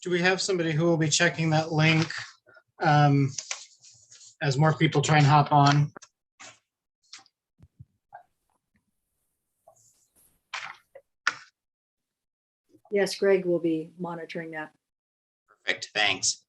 Do we have somebody who will be checking that link um, as more people try and hop on? Yes, Greg will be monitoring that. Perfect, thanks.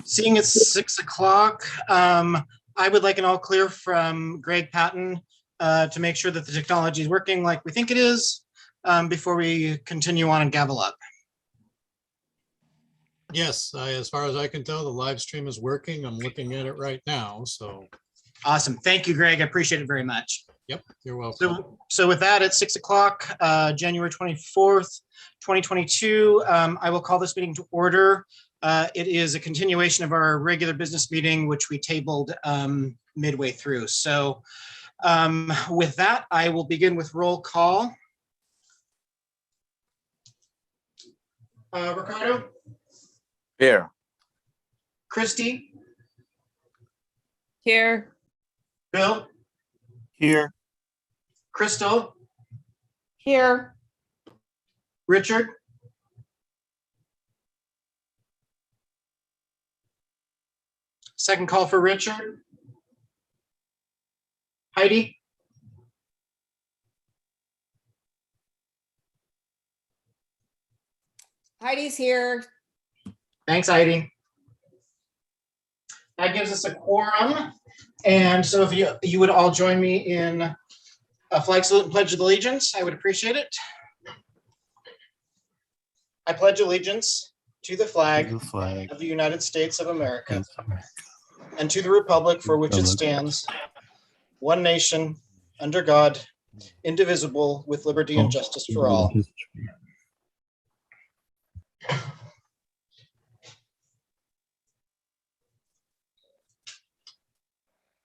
Seeing it's 6 o'clock, I would like an all clear from Greg Patton to make sure that the technology is working like we think it is before we continue on and gavel up. Yes, as far as I can tell, the live stream is working. I'm looking at it right now, so, Awesome. Thank you, Greg. I appreciate it very much. yep, you're welcome. So with that, at 6 o'clock, January 24th, 2022, I will call this meeting to order. It is a continuation of our regular business meeting, which we tabled midway through. So with that, I will begin with roll call. Ricardo, Here. Christy, Here. Bill, Here. Crystal, Here. Richard, second call for Richard. Heidi, Heidi's here. thanks, Heidi. That gives us a quorum. And so if you would all join me in a flag salute and pledge of allegiance, I would appreciate it. I pledge allegiance to the flag The flag. of the United States of America and to the republic for which it stands, one nation, under God, indivisible, with liberty and justice for all.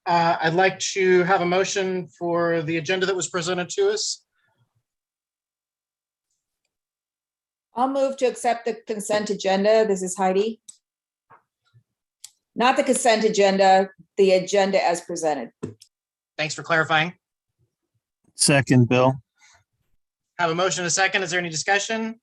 I'd like to have a motion for the agenda that was presented to us. I'll move to accept the consent agenda. This is Heidi. Not the consent agenda, the agenda as presented. Thanks for clarifying. Second, Bill. Have a motion and a second. Is there any discussion?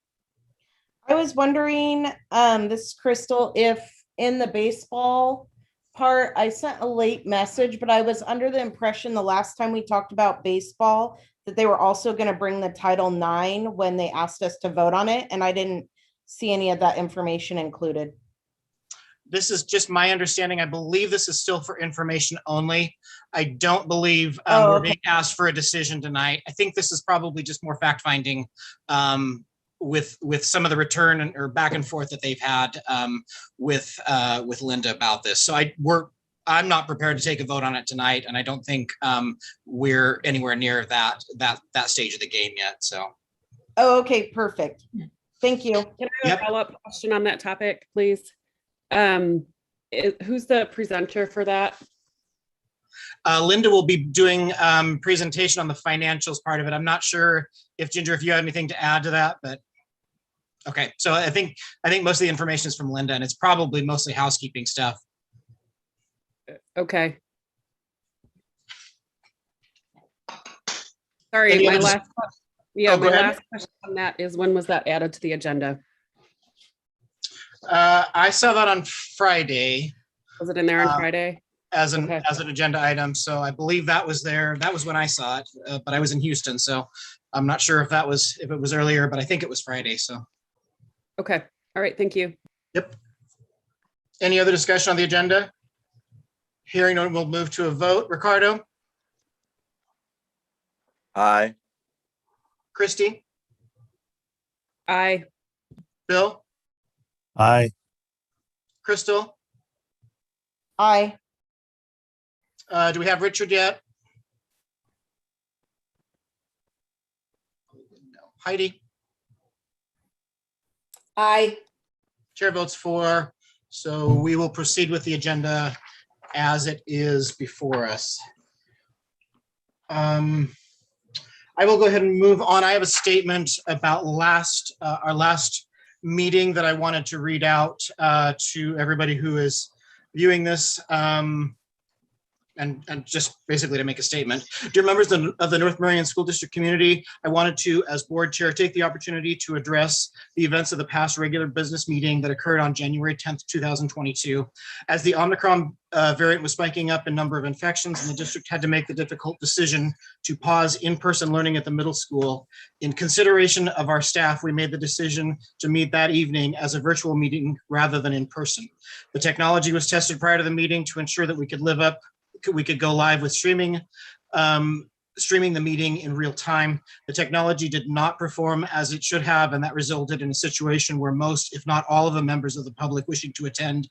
I was wondering, this is Crystal, if in the baseball part, I sent a late message, but I was under the impression the last time we talked about baseball, that they were also going to bring the Title IX when they asked us to vote on it, and I didn't see any of that information included. This is just my understanding. I believe this is still for information only. I don't believe Oh, we're okay. being asked for a decision tonight. I think this is probably just more fact finding with some of the return or back and forth that they've had with Linda about this. So I'm not prepared to take a vote on it tonight, and I don't think we're anywhere near that stage of the game yet. So Oh, okay, perfect. Thank you. Can I have Yep. a follow-up question on that topic, please? Who's the presenter for that? Linda will be doing presentation on the financials part of it. I'm not sure if Ginger, if you have anything to add to that, but okay. So I think most of the information is from Linda, and it's probably mostly housekeeping stuff. Okay. Sorry, Any my other- last, Oh, go my ahead. last question on that is, when was that added to the agenda? I saw that on Friday Was it in there on Uh, Friday? as an Okay. agenda item. So I believe that was there. That was when I saw it, but I was in Houston, so I'm not sure if it was earlier, but I think it was Friday. So Okay, all right, thank you. any other discussion on the agenda? Hearing none, we'll move to a vote. Ricardo, Aye. Christy, Aye. Bill, Aye. Crystal, Aye. do we have Richard yet? No. Heidi, Aye. chair votes for, so we will proceed with the agenda as it is before us. I will go ahead and move on. I have a statement about our last meeting that I wanted to read out to everybody who is viewing this. and just basically to make a statement. Dear members of the North Marion School District community, I wanted to, as board chair, take the opportunity to address the events of the past regular business meeting that occurred on January 10th, 2022. As the Omicron variant was spiking up in number of infections, and the district had to make the difficult decision to pause in-person learning at the middle school. In consideration of our staff, we made the decision to meet that evening as a virtual meeting rather than in person. The technology was tested prior to the meeting to ensure that we could go live with streaming the meeting in real time. The technology did not perform as it should have, and that resulted in a situation where most, if not all, of the members of the public wishing to attend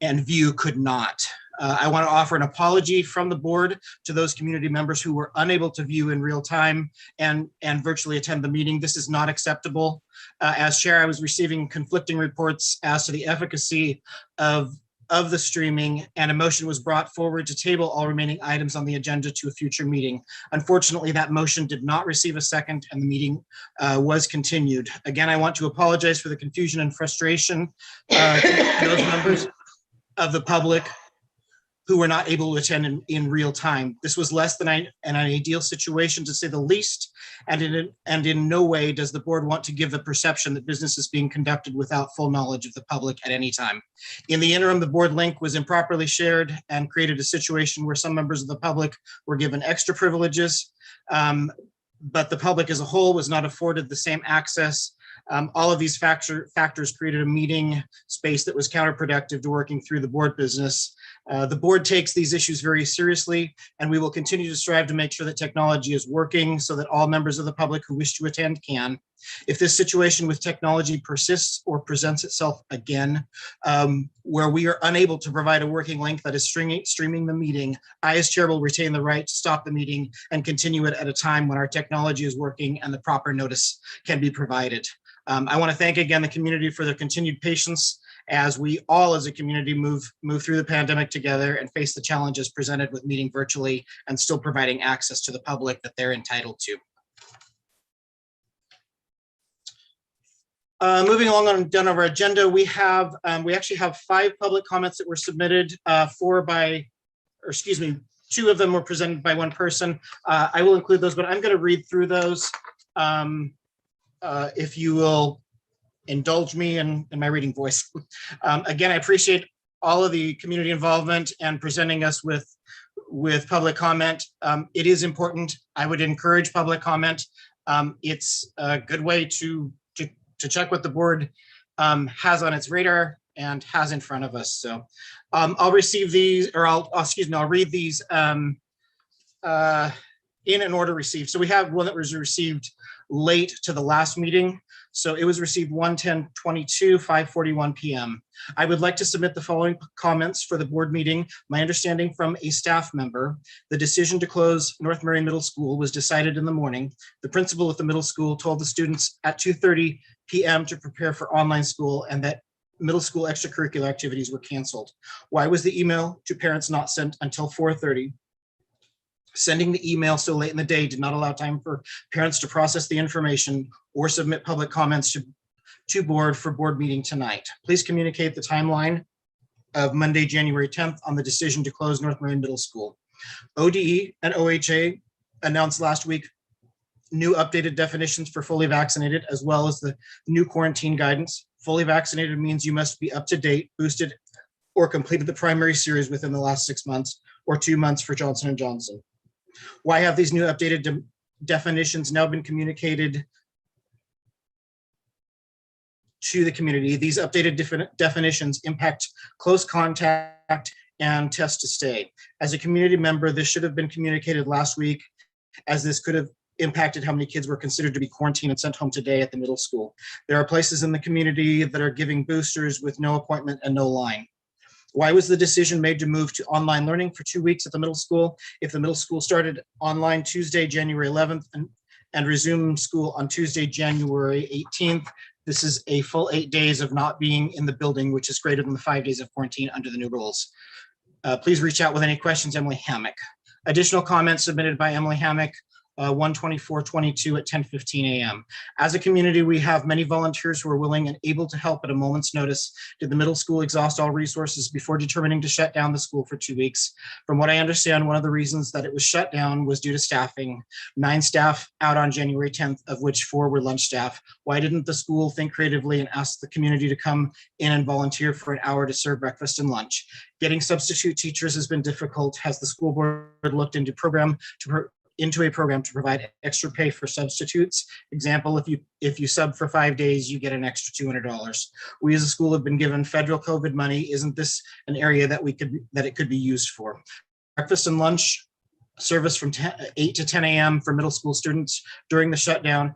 and view could not. I want to offer an apology from the board to those community members who were unable to view in real time and virtually attend the meeting. This is not acceptable. As chair, I was receiving conflicting reports as to the efficacy of the streaming, and a motion was brought forward to table all remaining items on the agenda to a future meeting. Unfortunately, that motion did not receive a second, and the meeting was continued. Again, I want to apologize for the confusion and frustration to those members of the public who were not able to attend in real time. This was less than an ideal situation, to say the least, and in no way does the board want to give the perception that business is being conducted without full knowledge of the public at any time. In the interim, the board link was improperly shared and created a situation where some members of the public were given extra privileges, but the public as a whole was not afforded the same access. All of these factors created a meeting space that was counterproductive to working through the board business. The board takes these issues very seriously, and we will continue to strive to make sure that technology is working so that all members of the public who wish to attend can. If this situation with technology persists or presents itself again, where we are unable to provide a working link that is streaming the meeting, I as chair will retain the right to stop the meeting and continue it at a time when our technology is working and the proper notice can be provided. I want to thank again the community for their continued patience as we all as a community move through the pandemic together and face the challenges presented with meeting virtually and still providing access to the public that they're entitled to. Moving along down our agenda, we actually have 5 public comments that were submitted, 2 of them were presented by one person. I will include those, but I'm going to read through those. If you will indulge me in my reading voice. Again, I appreciate all of the community involvement and presenting us with public comment. It is important. I would encourage public comment. It's a good way to check what the board has on its radar and has in front of us. So I'll receive these, or I'll read these in an order received. So we have one that was received late to the last meeting. So it was received 1/10/22, 5:41 p.m. I would like to submit the following comments for the board meeting. My understanding from a staff member, the decision to close North Marion Middle School was decided in the morning. The principal at the middle school told the students at 2:30 p.m. to prepare for online school and that middle school extracurricular activities were canceled. Why was the email to parents not sent until 4:30? Sending the email so late in the day did not allow time for parents to process the information or submit public comments to board for board meeting tonight. Please communicate the timeline of Monday, January 10th on the decision to close North Marion Middle School. ODE and OHA announced last week new updated definitions for fully vaccinated, as well as the new quarantine guidance. Fully vaccinated means you must be up to date, boosted, or completed the primary series within the last 6 months or 2 months for Johnson & Johnson. Why have these new updated definitions now been communicated to the community? These updated definitions impact close contact and test to stay. As a community member, this should have been communicated last week, as this could have impacted how many kids were considered to be quarantined and sent home today at the middle school. There are places in the community that are giving boosters with no appointment and no line. Why was the decision made to move to online learning for 2 weeks at the middle school? If the middle school started online Tuesday, January 11th, and resumed school on Tuesday, January 18th, this is a full 8 days of not being in the building, which is greater than the 5 days of quarantine under the new rules. Please reach out with any questions, Emily Hammock. Additional comments submitted by Emily Hammock 1/24/22 at 10:15 a.m. As a community, we have many volunteers who are willing and able to help at a moment's notice. Did the middle school exhaust all resources before determining to shut down the school for 2 weeks? From what I understand, one of the reasons that it was shut down was due to staffing. 9 staff out on January 10th, of which 4 were lunch staff. Why didn't the school think creatively and ask the community to come in and volunteer for an hour to serve breakfast and lunch? Getting substitute teachers has been difficult. Has the school board looked into a program to provide extra pay for substitutes? Example, if you sub for 5 days, you get an extra $200. We as a school have been given federal COVID money. Isn't this an area that it could be used for? Breakfast and lunch service from 8 to 10 a.m. for middle school students during the shutdown.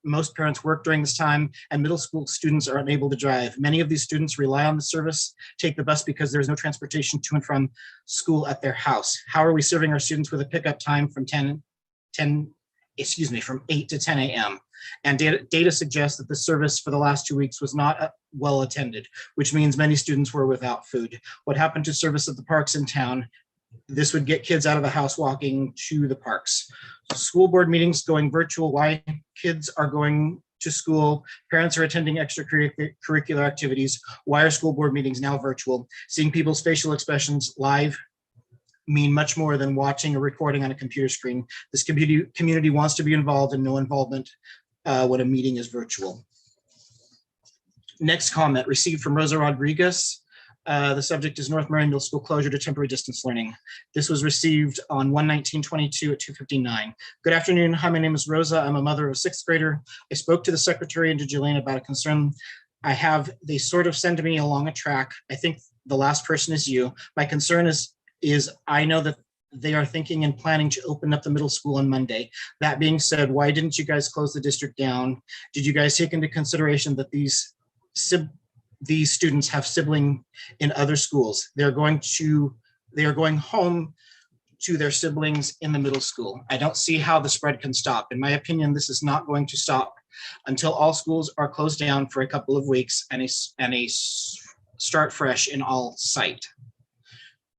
Most parents work during this time, and middle school students are unable to drive. Many of these students rely on the service, take the bus because there is no transportation to and from school at their house. How are we serving our students with a pickup time from 8 to 10 a.m.? And data suggests that the service for the last 2 weeks was not well attended, which means many students were without food. What happened to service at the parks in town? This would get kids out of the house walking to the parks. School board meetings going virtual. Why? Kids are going to school. Parents are attending extracurricular activities. Why are school board meetings now virtual? Seeing people's facial expressions live mean much more than watching a recording on a computer screen. This community wants to be involved, and no involvement when a meeting is virtual. Next comment received from Rosa Rodriguez. The subject is North Marion Middle School closure to temporary distance learning. This was received on 1/19/22 at 2:59. Good afternoon. Hi, my name is Rosa. I'm a mother of a 6th grader. I spoke to the secretary and to Jillian about a concern I have. They sort of send me along a track. I think the last person is you. My concern is I know that they are thinking and planning to open up the middle school on Monday. That being said, why didn't you guys close the district down? Did you guys take into consideration that these students have siblings in other schools? They are going home to their siblings in the middle school. I don't see how the spread can stop. In my opinion, this is not going to stop until all schools are closed down for a couple of weeks and a start fresh in all sight.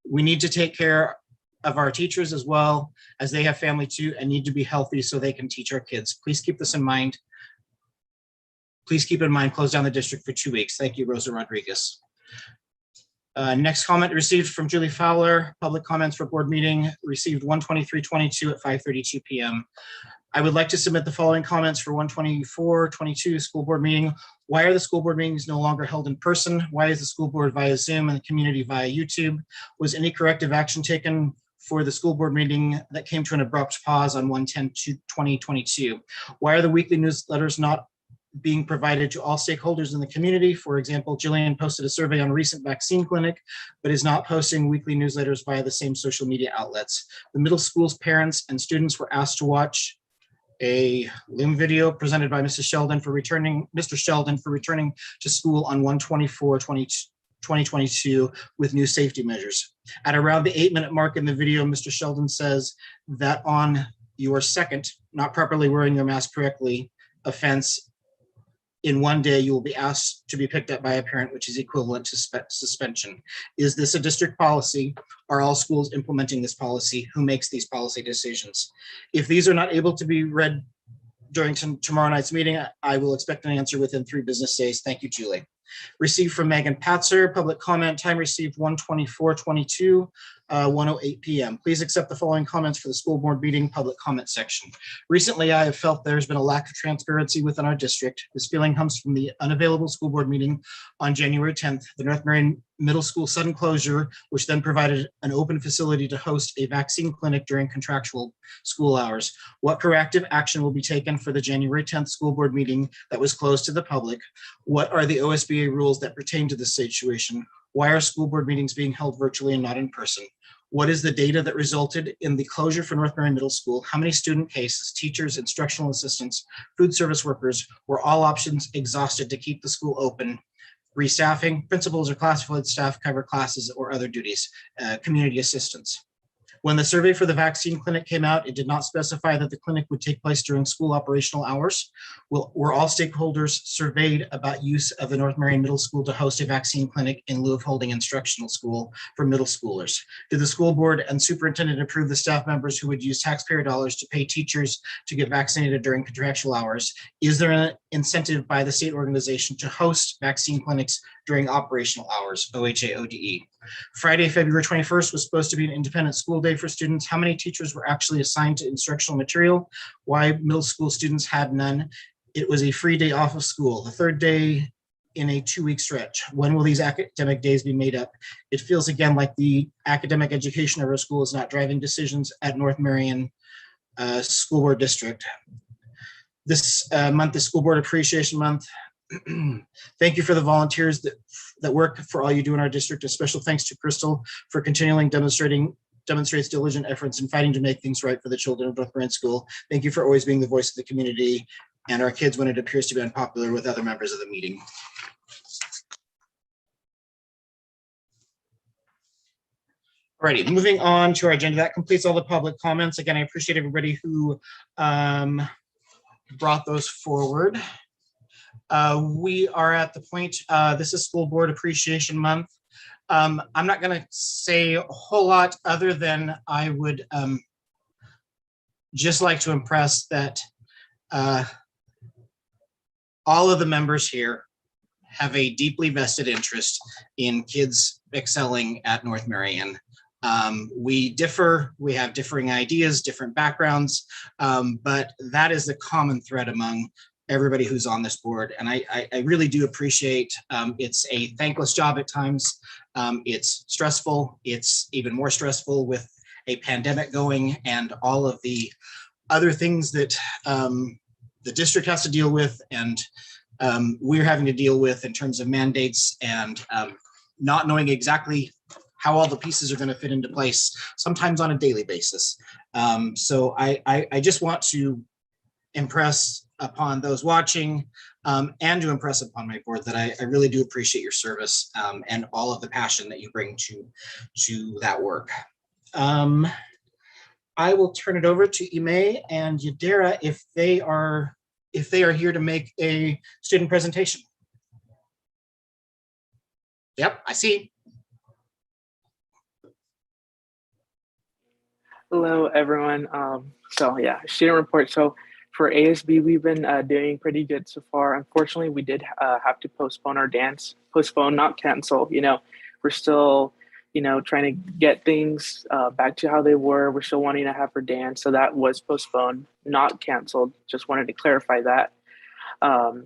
We need to take care of our teachers as well, as they have family too and need to be healthy so they can teach our kids. Please keep this in mind. Please keep in mind, close down the district for 2 weeks. Thank you, Rosa Rodriguez. Next comment received from Julie Fowler. Public comments for board meeting received 1/23/22 at 5:32 p.m. I would like to submit the following comments for 1/24/22 school board meeting. Why are the school board meetings no longer held in person? Why is the school board via Zoom and the community via YouTube? Was any corrective action taken for the school board meeting that came to an abrupt pause on 1/10/2022? Why are the weekly newsletters not being provided to all stakeholders in the community? For example, Jillian posted a survey on a recent vaccine clinic, but is not posting weekly newsletters via the same social media outlets. The middle school's parents and students were asked to watch a Loom video presented by Mr. Sheldon for returning to school on 1/24/2022 with new safety measures. At around the 8-minute mark in the video, Mr. Sheldon says that on your second, not properly wearing your mask correctly, offense, in 1 day, you will be asked to be picked up by a parent, which is equivalent to suspension. Is this a district policy? Are all schools implementing this policy? Who makes these policy decisions? If these are not able to be read during tomorrow night's meeting, I will expect an answer within 3 business days. Thank you, Julie. Received from Megan Patzer, public comment, time received 1/24/22, 1:08 p.m. Please accept the following comments for the school board meeting public comment section. Recently, I have felt there's been a lack of transparency within our district. This feeling comes from the unavailable school board meeting on January 10th, the North Marion Middle School sudden closure, which then provided an open facility to host a vaccine clinic during contractual school hours. What corrective action will be taken for the January 10th school board meeting that was closed to the public? What are the OSBA rules that pertain to this situation? Why are school board meetings being held virtually and not in person? What is the data that resulted in the closure for North Marion Middle School? How many student cases, teachers, instructional assistants, food service workers, were all options exhausted to keep the school open? Restaffing, principals or classified staff cover classes or other duties, community assistance. When the survey for the vaccine clinic came out, it did not specify that the clinic would take place during school operational hours. Were all stakeholders surveyed about use of the North Marion Middle School to host a vaccine clinic in lieu of holding instructional school for middle schoolers? Did the school board and superintendent approve the staff members who would use taxpayer dollars to pay teachers to get vaccinated during contractual hours? Is there an incentive by the state organization to host vaccine clinics during operational hours, OHA, ODE? Friday, February 21st was supposed to be an independent school day for students. How many teachers were actually assigned to instructional material? Why middle school students had none? It was a free day off of school, the third day in a 2-week stretch. When will these academic days be made up? It feels again like the academic education of our school is not driving decisions at North Marion School Board District. This month is School Board Appreciation Month. Thank you for the volunteers that work for all you do in our district. A special thanks to Crystal for continually demonstrates diligent efforts in fighting to make things right for the children of North Marion School. Thank you for always being the voice of the community and our kids when it appears to be unpopular with other members of the meeting. Alrighty, moving on to our agenda. That completes all the public comments. Again, I appreciate everybody who brought those forward. We are at the point, this is School Board Appreciation Month. I'm not going to say a whole lot other than I would just like to impress that all of the members here have a deeply vested interest in kids excelling at North Marion. We differ, we have differing ideas, different backgrounds, but that is the common thread among everybody who's on this board. And I really do appreciate, it's a thankless job at times. It's stressful. It's even more stressful with a pandemic going and all of the other things that the district has to deal with and we're having to deal with in terms of mandates and not knowing exactly how all the pieces are going to fit into place, sometimes on a daily basis. So I just want to impress upon those watching and to impress upon my board that I really do appreciate your service and all of the passion that you bring to that work. I will turn it over to Ime and Yadira if they are here to make a student presentation. Yep, I see. Hello, everyone. So yeah, student report. So for ASB, we've been doing pretty good so far. Unfortunately, we did have to postpone our dance. Postpone, not cancel. You know, we're still, you know, trying to get things back to how they were. We're still wanting to have our dance. So that was postponed, not canceled. Just wanted to clarify that.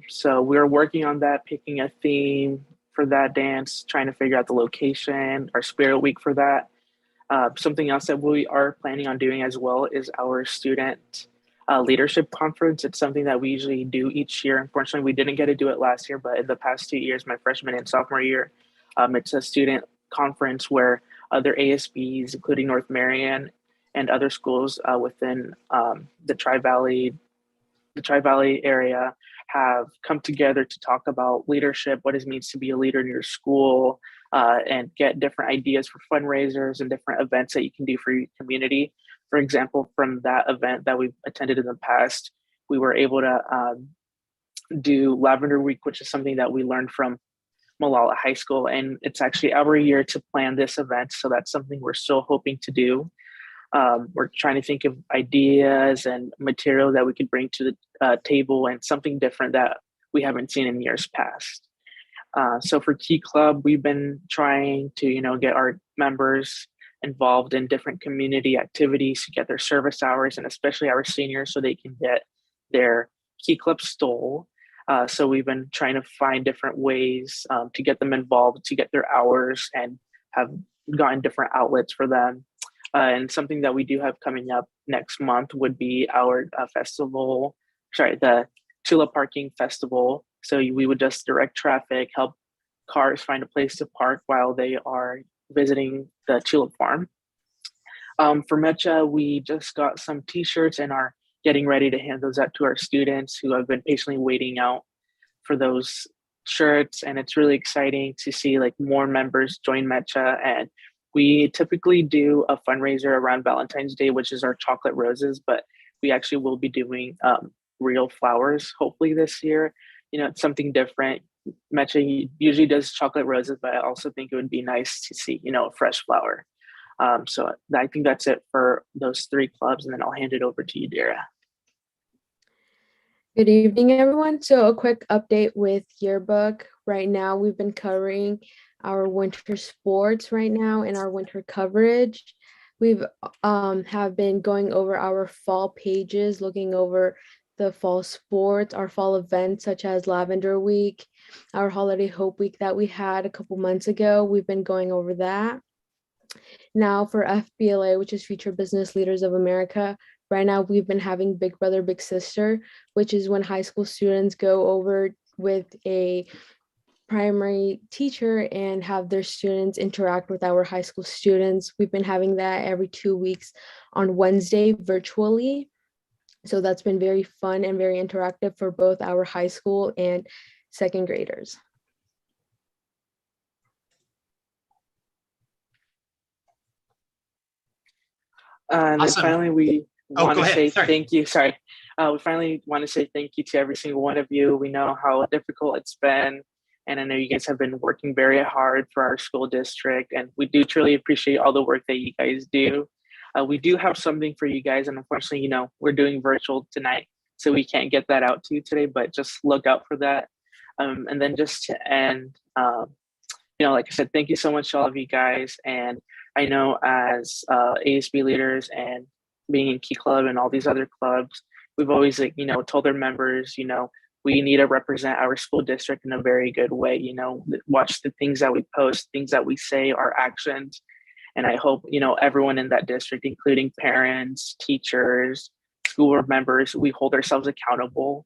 So we're working on that, picking a theme for that dance, trying to figure out the location, our spirit week for that. Something else that we are planning on doing as well is our student leadership conference. It's something that we usually do each year. Unfortunately, we didn't get to do it last year, but in the past 2 years, my freshman and sophomore year, it's a student conference where other ASBs, including North Marion and other schools within the Tri-Valley area, have come together to talk about leadership, what it means to be a leader in your school, and get different ideas for fundraisers and different events that you can do for your community. For example, from that event that we've attended in the past, we were able to do Lavender Week, which is something that we learned from Malala High School. And it's actually our year to plan this event. So that's something we're still hoping to do. We're trying to think of ideas and material that we could bring to the table and something different that we haven't seen in years past. So for Key Club, we've been trying to, you know, get our members involved in different community activities to get their service hours, and especially our seniors so they can get their Key Club stole. So we've been trying to find different ways to get them involved, to get their hours, and have gotten different outlets for them. And something that we do have coming up next month would be our the Tulip Parking Festival. So we would just direct traffic, help cars find a place to park while they are visiting the Tulip Farm. For MECHA, we just got some t-shirts and are getting ready to hand those out to our students who have been patiently waiting out for those shirts. And it's really exciting to see like more members join MECHA and We typically do a fundraiser around Valentine's Day, which is our chocolate roses, but we actually will be doing real flowers hopefully this year. You know, it's something different. Metro usually does chocolate roses, but I also think it would be nice to see, you know, a fresh flower. So I think that's it for those 3 clubs, and then I'll hand it over to you, Dara. Good evening, everyone. So a quick update with yearbook. Right now, we've been covering our winter sports right now in our winter coverage. We've have been going over our fall pages, looking over the fall sports, our fall events such as Lavender Week, our Holiday Hope Week that we had a couple months ago. We've been going over that. Now for FBLA, which is Future Business Leaders of America, right now we've been having Big Brother, Big Sister, which is when high school students go over with a primary teacher and have their students interact with our high school students. We've been having that every 2 weeks on Wednesday virtually. So that's been very fun and very interactive for both our high school and second graders. And Awesome. then finally, we Oh, want go to ahead. say Sorry. thank you. Sorry. We finally want to say thank you to every single one of you. We know how difficult it's been. And I know you guys have been working very hard for our school district. And we do truly appreciate all the work that you guys do. We do have something for you guys. And unfortunately, you know, we're doing virtual tonight, so we can't get that out to you today, but just look out for that. And then just to end, you know, like I said, thank you so much to all of you guys. And I know as ASB leaders and being in Key Club and all these other clubs, we've always, like, you know, told their members, you know, we need to represent our school district in a very good way. You know, watch the things that we post, things that we say, our actions. And I hope, you know, everyone in that district, including parents, teachers, school board members, we hold ourselves accountable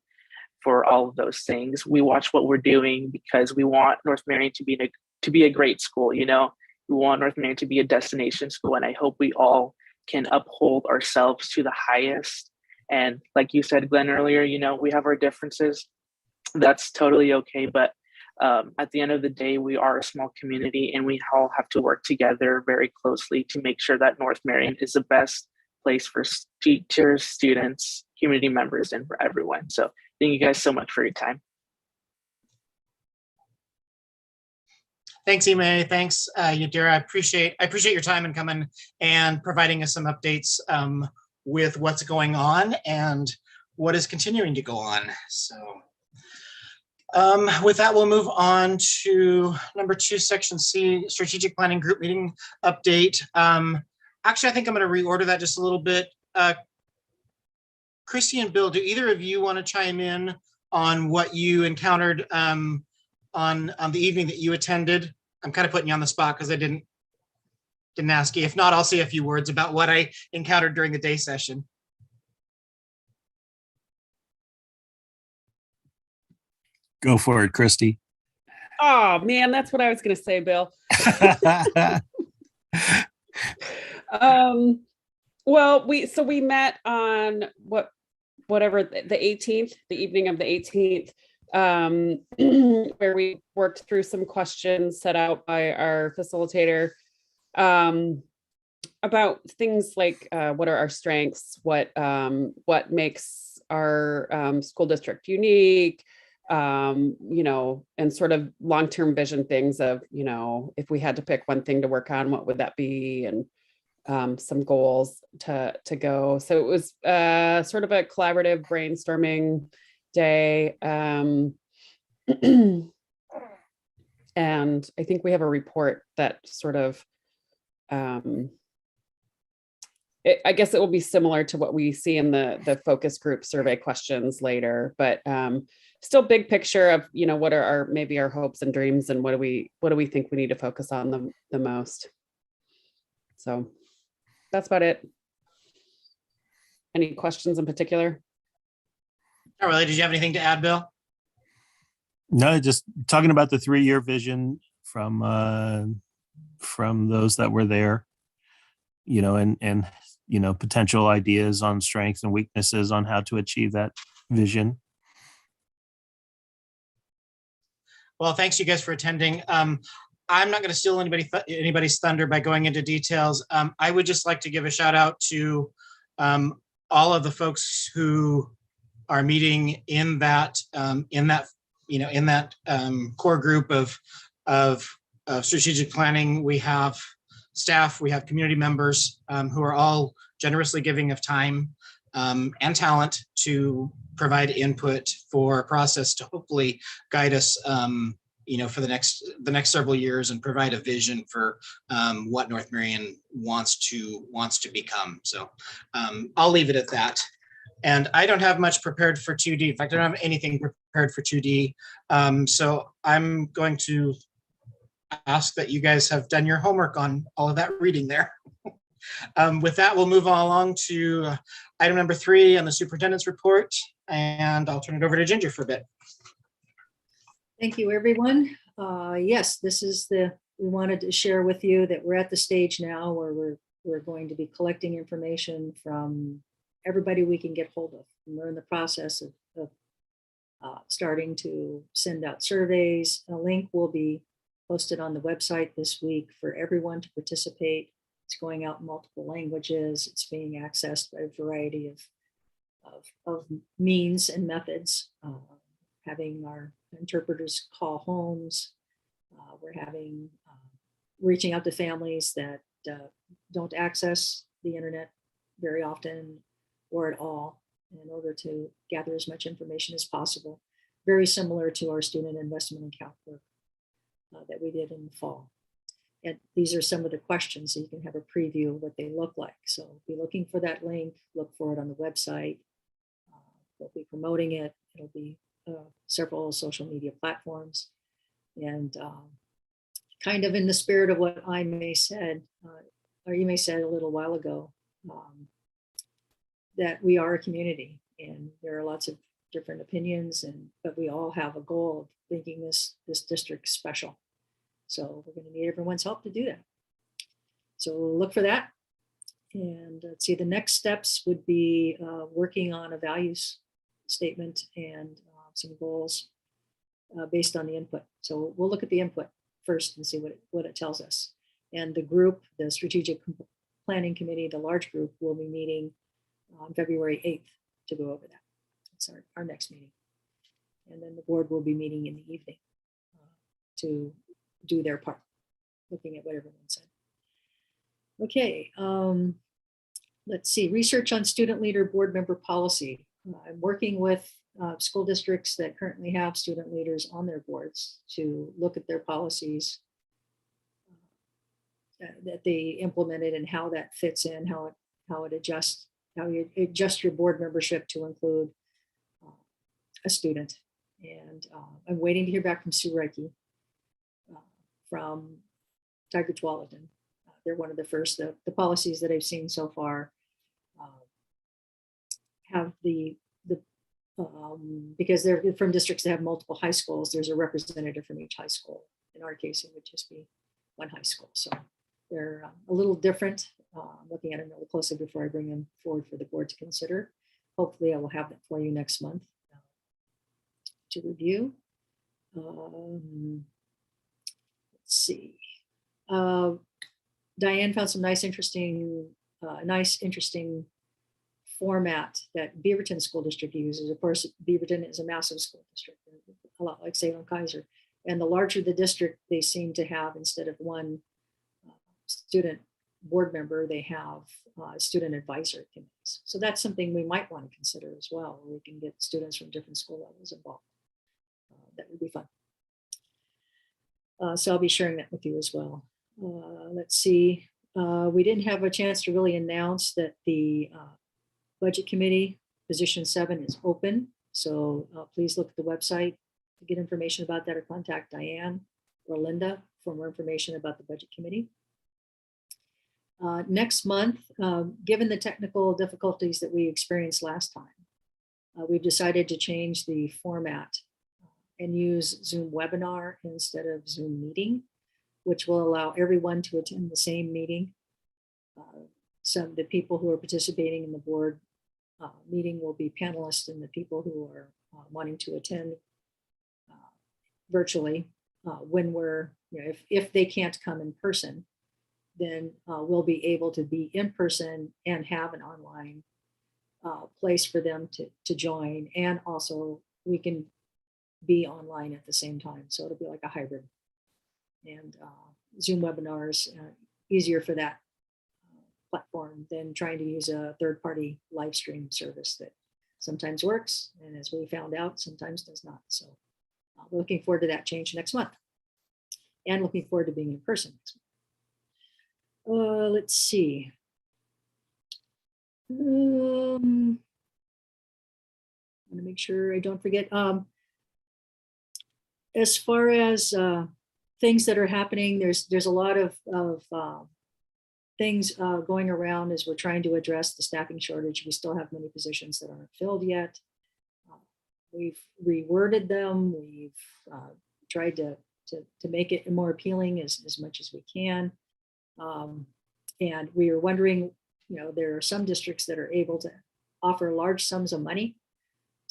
for all of those things. We watch what we're doing because we want North Marion to be a great school. You know, we want North Marion to be a destination school, and I hope we all can uphold ourselves to the highest. And like you said, Glenn, earlier, you know, we have our differences. That's totally okay. But at the end of the day, we are a small community, and we all have to work together very closely to make sure that North Marion is the best place for teachers, students, community members, and for everyone. So thank you guys so much for your time. Thanks, Ime. Thanks, Yadira. I appreciate your time and coming and providing us some updates with what's going on and what is continuing to go on. So with that, we'll move on to number 2, section C, strategic planning group meeting update. Actually, I think I'm going to reorder that just a little bit. Christy and Bill, do either of you want to chime in on what you encountered on the evening that you attended? I'm kind of putting you on the spot because I didn't ask you. If not, I'll say a few words about what I encountered during the day session. Go for it, Christy. Oh, man, that's what I was going to say, Bill. Well, we met on whatever the 18th, the evening of the 18th, where we worked through some questions set out by our facilitator about things like what are our strengths, what makes our school district unique, you know, and sort of long-term vision things of, you know, if we had to pick one thing to work on, what would that be? And some goals to go. So it was sort of a collaborative brainstorming day. And I think we have a report that sort of, I guess it will be similar to what we see in the focus group survey questions later, but still big picture of, you know, what are maybe our hopes and dreams, and what do we think we need to focus on the most. So that's about it. Any questions in particular? Not really. Did you have anything to add, Bill? No, just talking about the 3-year vision from those that were there, you know, and you know, potential ideas on strengths and weaknesses on how to achieve that vision. Well, thanks you guys for attending. I'm not going to steal anybody's thunder by going into details. I would just like to give a shout out to all of the folks who are meeting in that core group of strategic planning. We have staff, we have community members who are all generously giving of time and talent to provide input for a process to hopefully guide us for the next several years and provide a vision for what North Marion wants to become. So I'll leave it at that. And I don't have much prepared for 2D. In fact, I don't have anything prepared for 2D. So I'm going to ask that you guys have done your homework on all of that reading there. With that, we'll move along to item number 3 on the superintendent's report, and I'll turn it over to Ginger for a bit. Thank you, everyone. Yes, we wanted to share with you that we're at the stage now where we're going to be collecting information from everybody we can get hold of. And we're in the process of starting to send out surveys. A link will be posted on the website this week for everyone to participate. It's going out in multiple languages. It's being accessed by a variety of means and methods. Having our interpreters call homes. We're having reaching out to families that don't access the internet very often or at all in order to gather as much information as possible. Very similar to our student investment in Calc work that we did in the fall. And these are some of the questions, so you can have a preview of what they look like. So be looking for that link, look for it on the website. We'll be promoting it. It'll be several social media platforms. And kind of in the spirit of what I may said, or you may said a little while ago, that we are a community and there are lots of different opinions, but we all have a goal of making this district special. So we're going to need everyone's help to do that. So look for that. And let's see, the next steps would be working on a values statement and some goals based on the input. So we'll look at the input first and see what it tells us. And the group, the strategic planning committee, the large group, will be meeting on February 8th to go over that. That's our next meeting. And then the board will be meeting in the evening to do their part, looking at what everyone said. Okay, let's see, research on student leader board member policy. I'm working with school districts that currently have student leaders on their boards to look at their policies that they implemented and how that fits in, how it adjusts, how you adjust your board membership to include a student. And I'm waiting to hear back from Sue Reiki from Tiger Tualatin. They're one of the first, the policies that I've seen so far have because they're from districts that have multiple high schools, there's a representative from each high school. In our case, it would just be one high school. So they're a little different. Looking at it a little closer before I bring them forward for the board to consider. Hopefully I will have that for you next month to review. Let's see. Diane found some nice, interesting format that Beaverton School District uses. Of course, Beaverton is a massive school district, a lot like Salem Kaiser. And the larger the district, they seem to have, instead of one student board member, they have student advisory committees. So that's something we might want to consider as well, where we can get students from different school levels involved. That would be fun. So I'll be sharing that with you as well. Let's see. We didn't have a chance to really announce that the budget committee position 7 is open. So please look at the website to get information about that, or contact Diane or Linda for more information about the budget committee. Next month, given the technical difficulties that we experienced last time, we've decided to change the format and use Zoom webinar instead of Zoom meeting, which will allow everyone to attend the same meeting. Some of the people who are participating in the board meeting will be panelists, and the people who are wanting to attend virtually when we're, if they can't come in person, then we'll be able to be in person and have an online place for them to join. And also we can be online at the same time. So it'll be like a hybrid. And Zoom webinars, easier for that platform than trying to use a third-party live stream service that sometimes works, and as we found out, sometimes does not. So we're looking forward to that change next month, and looking forward to being in person next month. Let's see. I want to make sure I don't forget. As far as things that are happening, there's a lot of things going around as we're trying to address the staffing shortage. We still have many positions that aren't filled yet. We've reworded them. We've tried to make it more appealing as much as we can. And we are wondering, there are some districts that are able to offer large sums of money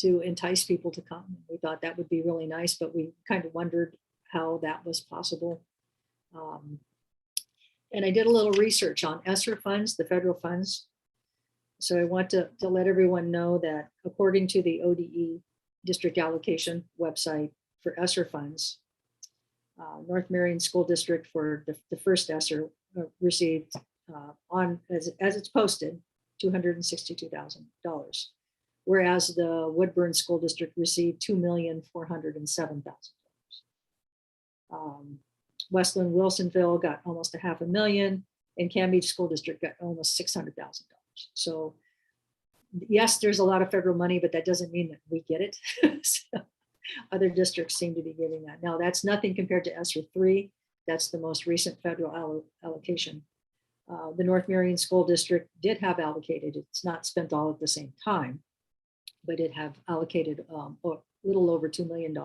to entice people to come. We thought that would be really nice, but we kind of wondered how that was possible. And I did a little research on ESSER funds, the federal funds. So I want to let everyone know that according to the ODE district allocation website for ESSER funds, North Marion School District for the first ESSER received as it's posted, $262,000. Whereas the Woodburn School District received $2,407,000. Westland Wilsonville got almost $500,000, and Cam Beach School District got almost $600,000. So yes, there's a lot of federal money, but that doesn't mean that we get it. So other districts seem to be giving that. Now that's nothing compared to ESSER 3. That's the most recent federal allocation. The North Marion School District did have allocated. It's not spent all at the same time, but it have allocated a little over $2 million.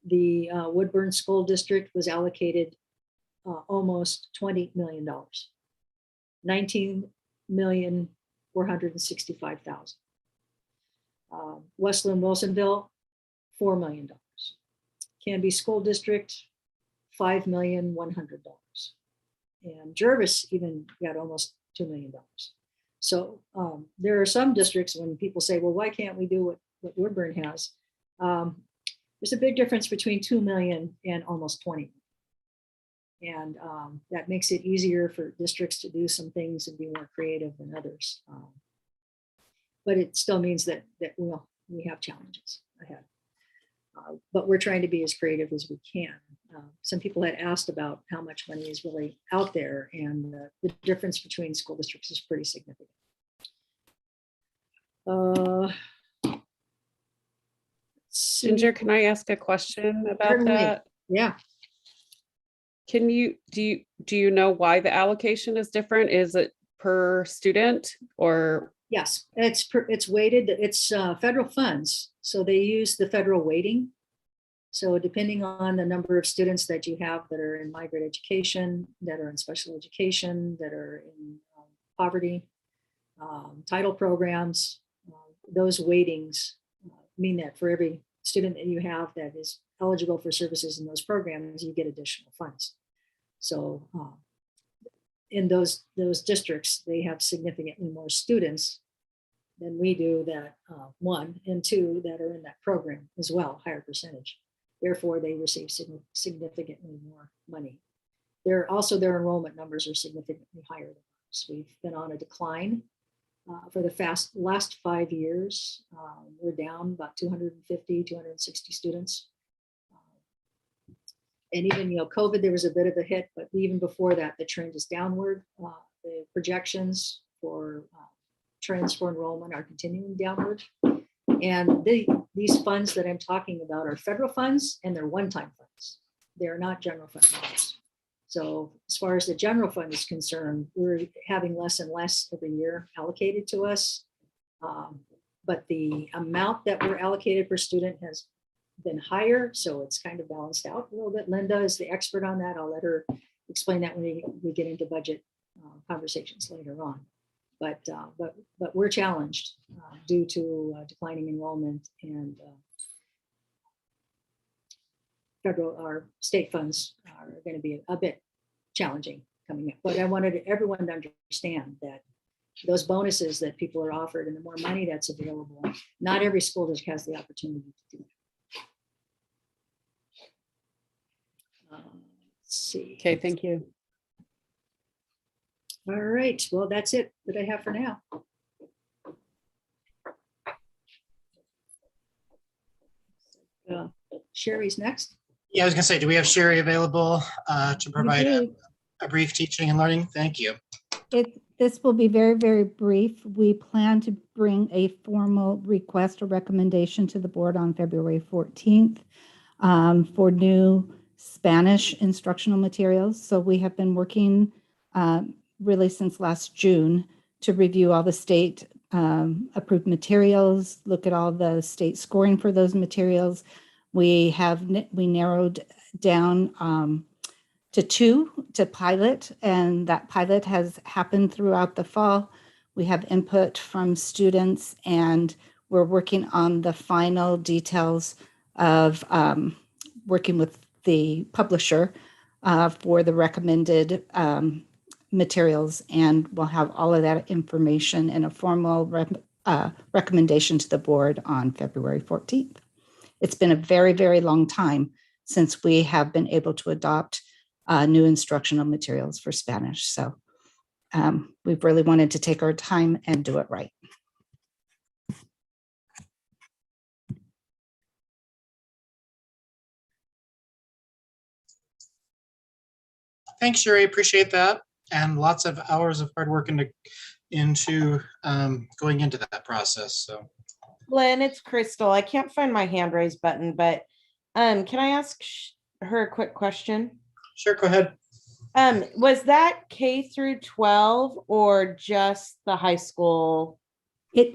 The Woodburn School District was allocated almost $20 million, $19,465,000. Westland Wilsonville, $4 million. Canby School District, $5,100,000. And Jervis even got almost $2 million. So there are some districts when people say, well, why can't we do what Woodburn has? There's a big difference between 2 million and almost 20. And that makes it easier for districts to do some things and be more creative than others. But it still means that we have challenges ahead. But we're trying to be as creative as we can. Some people had asked about how much money is really out there, and the difference between school districts is pretty significant. Ginger, can I ask a question about Certainly. that? Yeah. Can you, do you know why the allocation is different? Is it per student or? Yes, it's weighted. It's federal funds, so they use the federal weighting. So depending on the number of students that you have that are in migrant education, that are in special education, that are in poverty, title programs, those weightings mean that for every student that you have that is eligible for services in those programs, you get additional funds. So in those districts, they have significantly more students than we do that, one, and two, that are in that program as well, higher percentage. Therefore, they receive significantly more money. Their enrollment numbers are significantly higher than ours. We've been on a decline for the last 5 years. We're down about 250, 260 students. And even, COVID, there was a bit of a hit, but even before that, the trend is downward. The projections for trends for enrollment are continuing downward. And these funds that I'm talking about are federal funds, and they're one-time funds. They're not general fund funds. So as far as the general fund is concerned, we're having less and less every year allocated to us. But the amount that we're allocated per student has been higher, so it's kind of balanced out a little bit. Linda is the expert on that. I'll let her explain that when we get into budget conversations later on. But we're challenged due to declining enrollment and federal or state funds are going to be a bit challenging coming up. But I wanted everyone to understand that those bonuses that people are offered and the more money that's available, not every school district has the opportunity to do that. Let's see. Okay, thank you. All right, well, that's it that I have for now. Sherry's next. Yeah, I was gonna say, do we have Sherry available to provide do. a brief teaching and learning? Thank you. This will be very, very brief. We plan to bring a formal request or recommendation to the board on February 14th for new Spanish instructional materials. So we have been working really since last June to review all the state approved materials, look at all the state scoring for those materials. We narrowed down to 2 to pilot, and that pilot has happened throughout the fall. We have input from students, and we're working on the final details of working with the publisher for the recommended materials, and we'll have all of that information in a formal recommendation to the board on February 14th. It's been a very, very long time since we have been able to adopt new instructional materials for Spanish. So we've really wanted to take our time and do it right. Thanks, Sherry. Appreciate that. And lots of hours of hard work into going into that process. So Glenn, it's Crystal. I can't find my hand raise button, but can I ask her a quick question? sure, go ahead. Was that K through 12 or just the high school? Yes,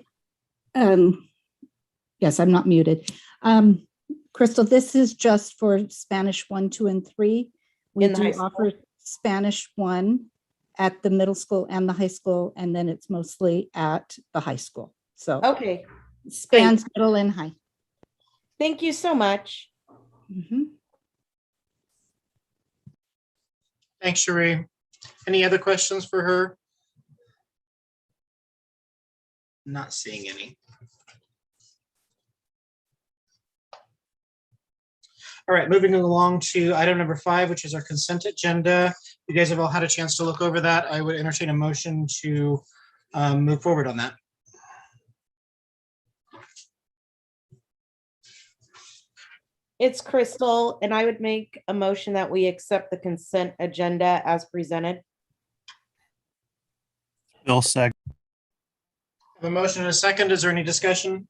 I'm not muted. Crystal, this is just for Spanish 1, 2, and 3. We In the high do school? offer Spanish 1 at the middle school and the high school, and then it's mostly at the high school. So Okay, spans middle and high. thank you so much. Mhm. Thanks, Sherry. Any other questions for her? Not seeing any. All right, moving along to item number 5, which is our consent agenda. You guys have all had a chance to look over that. I would entertain a motion to move forward on that. It's Crystal, and I would make a motion that we accept the consent agenda as presented. Bill sec. Have a motion and a second. Is there any discussion?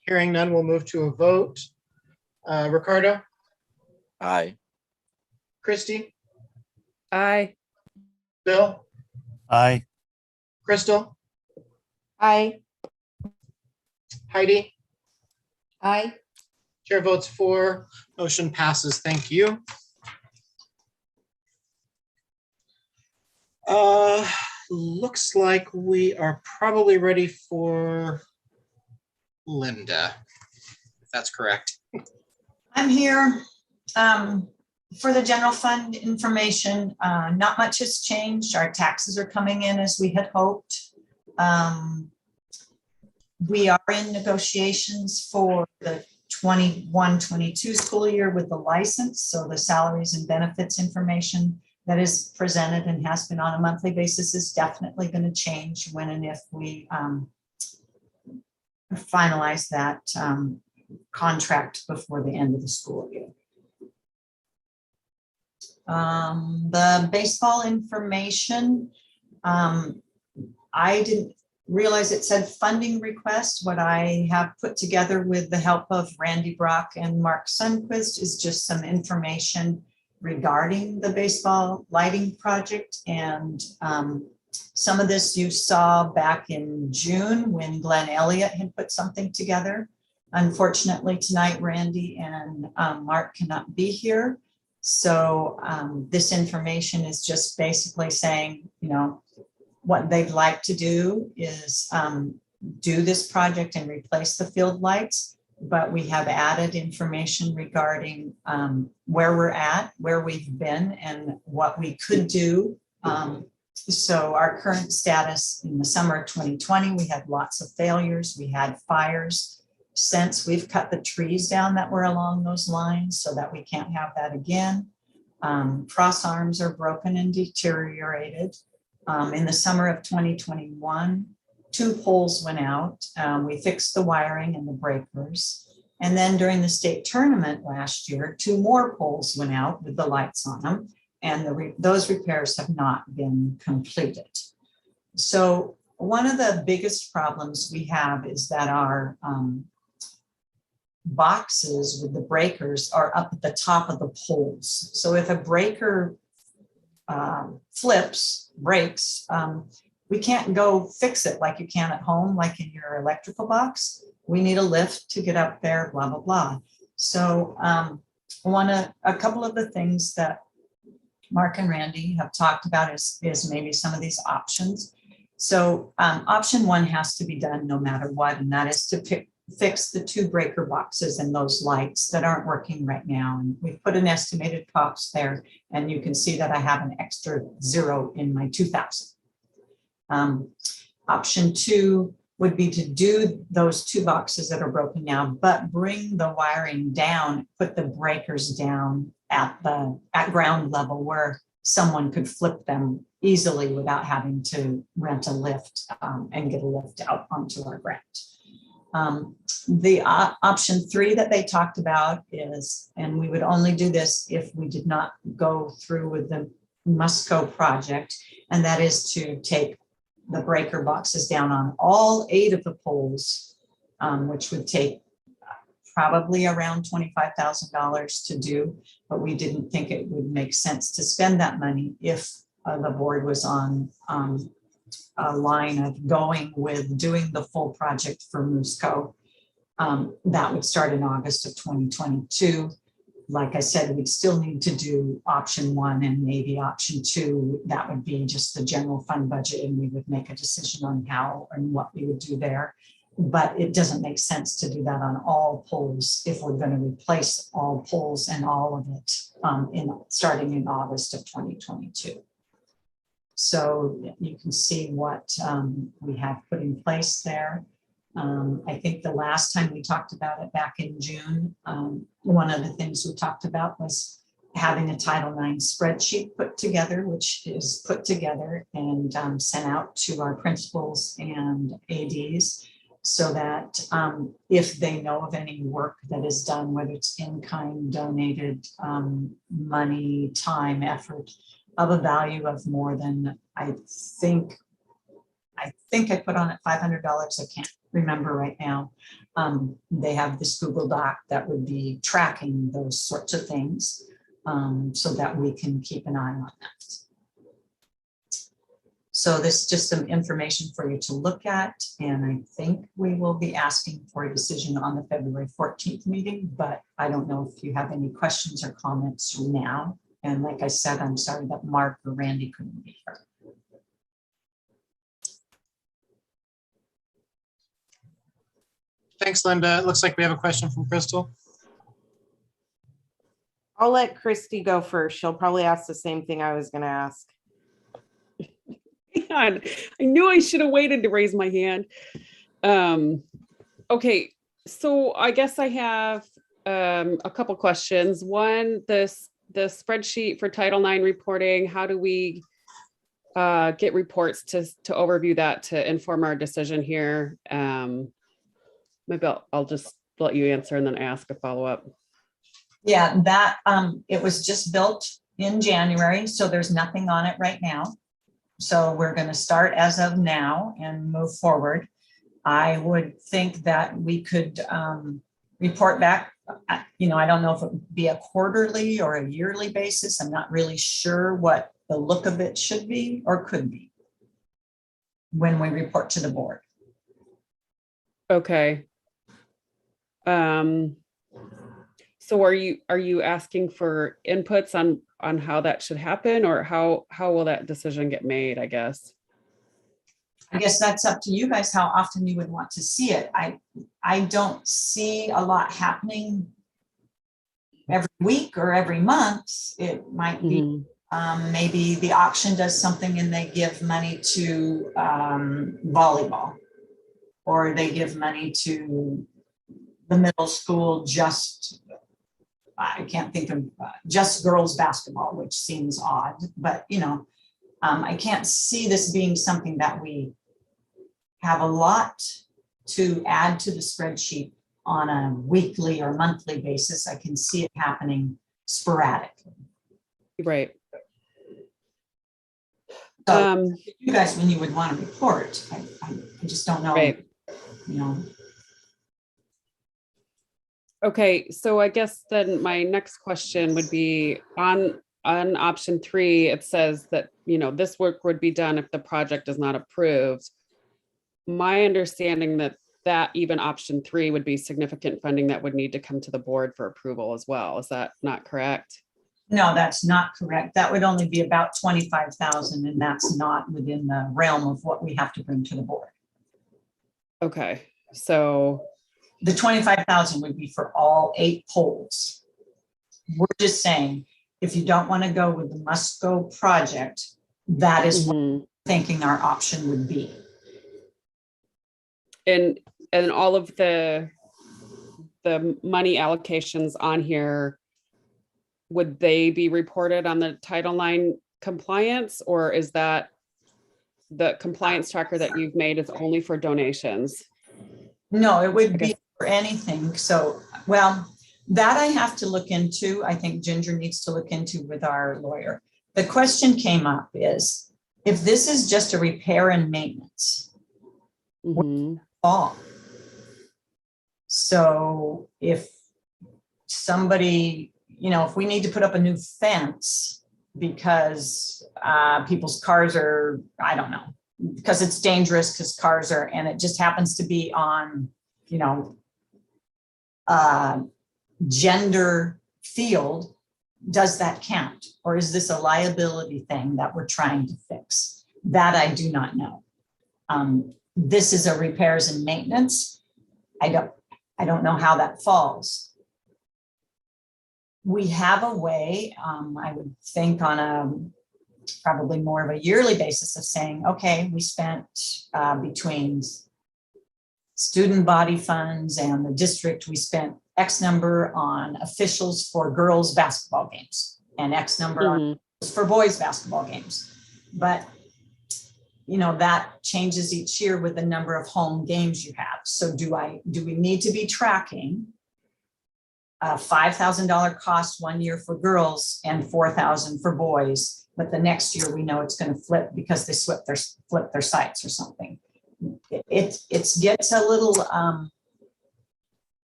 Hearing none, we'll move to a vote. Ricardo, Aye. Christy, Aye. Bill, Aye. Crystal, Aye. Heidi. Aye. Chair votes for, motion passes. Thank you. Looks like we are probably ready for Linda, if that's correct. I'm here for the general fund information. Not much has changed. Our taxes are coming in as we had hoped. We are in negotiations for the 21-22 school year with the license. So the salaries and benefits information that is presented and has been on a monthly basis is definitely going to change when and if we finalize that contract before the end of the school year. The baseball information, I didn't realize it said funding request. What I have put together with the help of Randy Brock and Mark Sundquist is just some information regarding the baseball lighting project. And some of this you saw back in June when Glenn Elliott had put something together. Unfortunately, tonight, Randy and Mark cannot be here. So this information is just basically saying, you know, what they'd like to do is do this project and replace the field lights. but we have added information regarding where we're at, where we've been, and what we could do. So our current status in the summer of 2020, we had lots of failures. We had fires. Since we've cut the trees down that were along those lines so that we can't have that again. Cross arms are broken and deteriorated. In the summer of 2021, 2 poles went out. We fixed the wiring and the breakers. And then during the state tournament last year, 2 more poles went out with the lights on them. And those repairs have not been completed. So one of the biggest problems we have is that our boxes with the breakers are up at the top of the poles. So if a breaker breaks, we can't go fix it like you can at home, like in your electrical box. We need a lift to get up there, blah, blah, blah. So a couple of the things that Mark and Randy have talked about is maybe some of these options. So option 1 has to be done no matter what, and that is to fix the 2 breaker boxes and those lights that aren't working right now. And we've put an estimated cost there, and you can see that I have an extra 0 in my 2,000. Option 2 would be to do those 2 boxes that are broken now, but bring the wiring down, put the breakers down at ground level where someone could flip them easily without having to rent a lift and get a lift out onto our ground. The option 3 that they talked about is, and we would only do this if we did not go through with the Musco project, and that is to take the breaker boxes down on all 8 of the poles, which would take probably around $25,000 to do, but we didn't think it would make sense to spend that money if the board was on a line of going with doing the full project for Musco. That would start in August of 2022. Like I said, we'd still need to do option 1 and maybe option 2. That would be just the general fund budget, and we would make a decision on how and what we would do there. But it doesn't make sense to do that on all poles if we're going to replace all poles and all of it starting in August of 2022. So you can see what we have put in place there. I think the last time we talked about it back in June, one of the things we talked about was having a Title IX spreadsheet put together, which is put together and sent out to our principals and ADs, so that if they know of any work that is done, whether it's in-kind, donated money, time, effort, of a value of more than, I think I put on it $500. I can't remember right now. They have this Google Doc that would be tracking those sorts of things, so that we can keep an eye on that. So this is just some information for you to look at, and I think we will be asking for a decision on the February 14th meeting, but I don't know if you have any questions or comments now. And like I said, I'm sorry that Mark or Randy couldn't be here. Thanks, Linda. It looks like we have a question from Crystal. I'll let Christy go first. She'll probably ask the same thing I was going to ask. God, I knew I should have waited to raise my hand. Okay, so I guess I have a couple questions. One, the spreadsheet for Title IX reporting, how do we get reports to overview that to inform our decision here? Maybe I'll just let you answer and then ask a follow-up. Yeah, that it was just built in January, so there's nothing on it right now. So we're going to start as of now and move forward. I would think that we could report back. I don't know if it would be a quarterly or a yearly basis. I'm not really sure what the look of it should be or could be when we report to the board. Okay. So are you asking for inputs on how that should happen, or how will that decision get made, I guess? I guess that's up to you guys, how often you would want to see it. I don't see a lot happening every week or every month. It might be, maybe the auction does something and they give money to volleyball, or they give money to the middle school, I can't think of just girls basketball, which seems odd, but I can't see this being something that we have a lot to add to the spreadsheet on a weekly or monthly basis. I can see it happening sporadically. Right. So you guys, when you would want to report, I just don't know. Right. Okay, so I guess then my next question would be on option 3, it says that, this work would be done if the project is not approved. My understanding that even option 3 would be significant funding that would need to come to the board for approval as well. Is that not correct? No, that's not correct. That would only be about 25,000, and that's not within the realm of what we have to bring to the board. Okay, so the 25,000 would be for all 8 poles. We're just saying, if you don't want to go with the must-go project, that is what we're thinking our option would be. And all of the money allocations on here, would they be reported on the Title IX compliance, or is that the compliance tracker that you've made is only for donations? No, it would be for anything. So, well, that I have to look into. I think Ginger needs to look into with our lawyer. The question came up is, if this is just a repair and maintenance, all. So if somebody, if we need to put up a new fence because people's cars are, I don't know, because it's dangerous, because cars are, and it just happens to be on, gender field, does that count? Or is this a liability thing that we're trying to fix? That I do not know. This is a repairs and maintenance. I don't know how that falls. We have a way, I would think, on a probably more of a yearly basis of saying, okay, we spent between student body funds and the district, we spent X number on officials for girls basketball games and X number on for boys basketball games. But that changes each year with the number of home games you have. So do we need to be tracking a $5,000 cost one year for girls and $4,000 for boys, but the next year we know it's going to flip because they flip their sites or something? It gets a little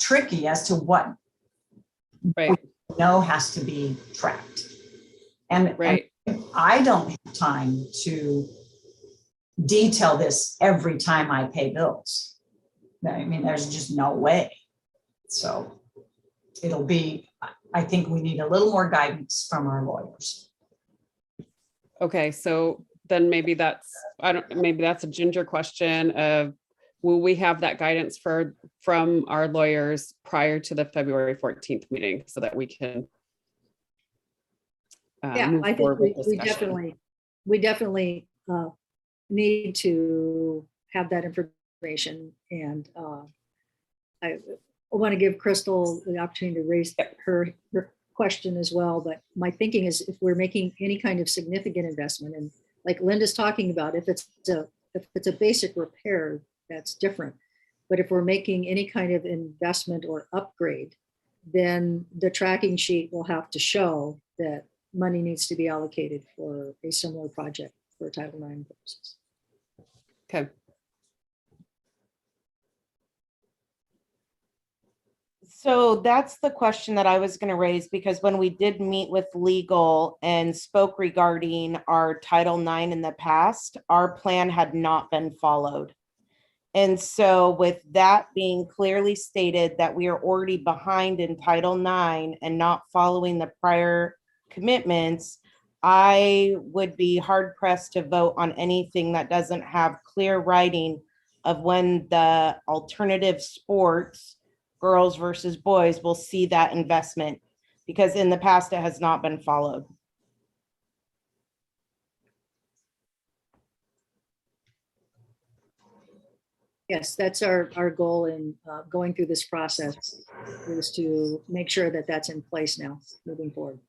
tricky as to what we know has to be tracked. And I don't have time to detail this every time I pay bills. I mean, there's just no way. So it'll be, I think we need a little more guidance from our lawyers. Okay, so then maybe that's a Ginger question of, will we have that guidance from our lawyers prior to the February 14th meeting so that we can move I forward think with we discussion? definitely need to have that information, and I want to give Crystal the opportunity to raise her question as well. But my thinking is, if we're making any kind of significant investment, and like Linda's talking about, if it's a basic repair, that's different. But if we're making any kind of investment or upgrade, then the tracking sheet will have to show that money needs to be allocated for a similar project for Title IX purposes. Okay. So that's the question that I was going to raise, because when we did meet with legal and spoke regarding our Title IX in the past, our plan had not been followed. And so with that being clearly stated that we are already behind in Title IX and not following the prior commitments, I would be hard pressed to vote on anything that doesn't have clear writing of when the alternative sports, girls versus boys, will see that investment, because in the past it has not been followed. Yes, that's our goal in going through this process, is to make sure that that's in place now, moving forward.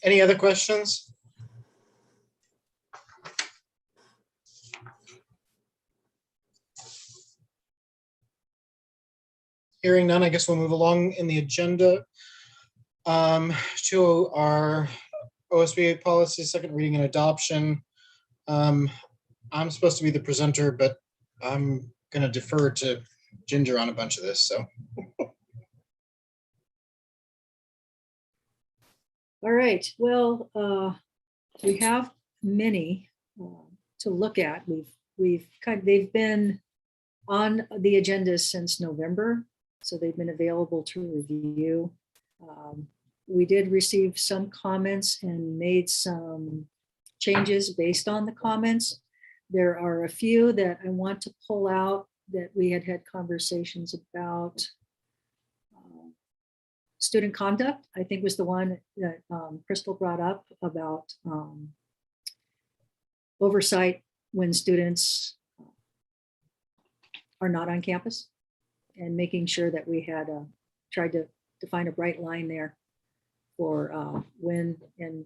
Any other questions? Hearing none, I guess we'll move along in the agenda to our OSBA policy, second reading and adoption. I'm supposed to be the presenter, but I'm going to defer to Ginger on a bunch of this. So, All right, well, we have many to look at. They've been on the agenda since November, so they've been available to review. We did receive some comments and made some changes based on the comments. There are a few that I want to pull out that we had conversations about. Student conduct, I think, was the one that Crystal brought up about oversight when students are not on campus, and making sure that we had tried to find a bright line there for when, and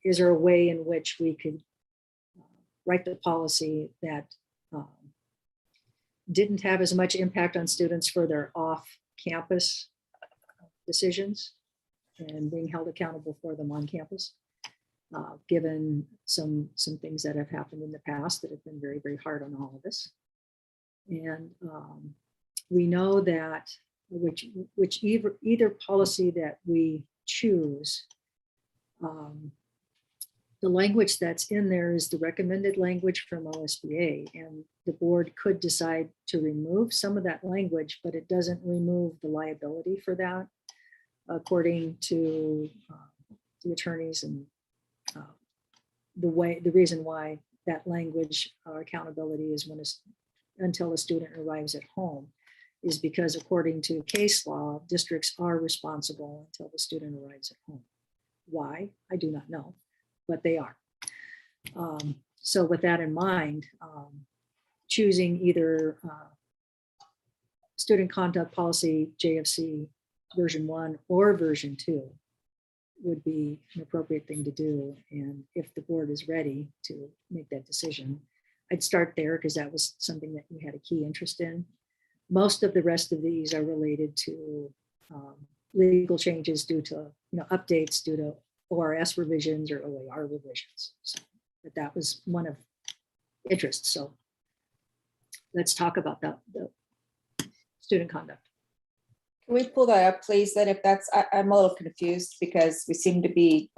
is there a way in which we could write the policy that didn't have as much impact on students for their off-campus decisions and being held accountable for them on campus, given some things that have happened in the past that have been very, very hard on all of us. And we know that either policy that we choose, the language that's in there is the recommended language from OSBA, and the board could decide to remove some of that language, but it doesn't remove the liability for that, according to the attorneys. And the reason why that language accountability is until a student arrives at home is because, according to case law, districts are responsible until the student arrives at home. Why? I do not know, but they are. So with that in mind, choosing either student conduct policy, JFC version 1 or version 2 would be an appropriate thing to do. And if the board is ready to make that decision, I'd start there, because that was something that you had a key interest in. Most of the rest of these are related to legal changes due to updates due to ORS revisions or OAR revisions. So, but that was one of interest. So let's talk about the student conduct. Can we pull that up, please? Then if that's, I'm a little confused because we seem to be,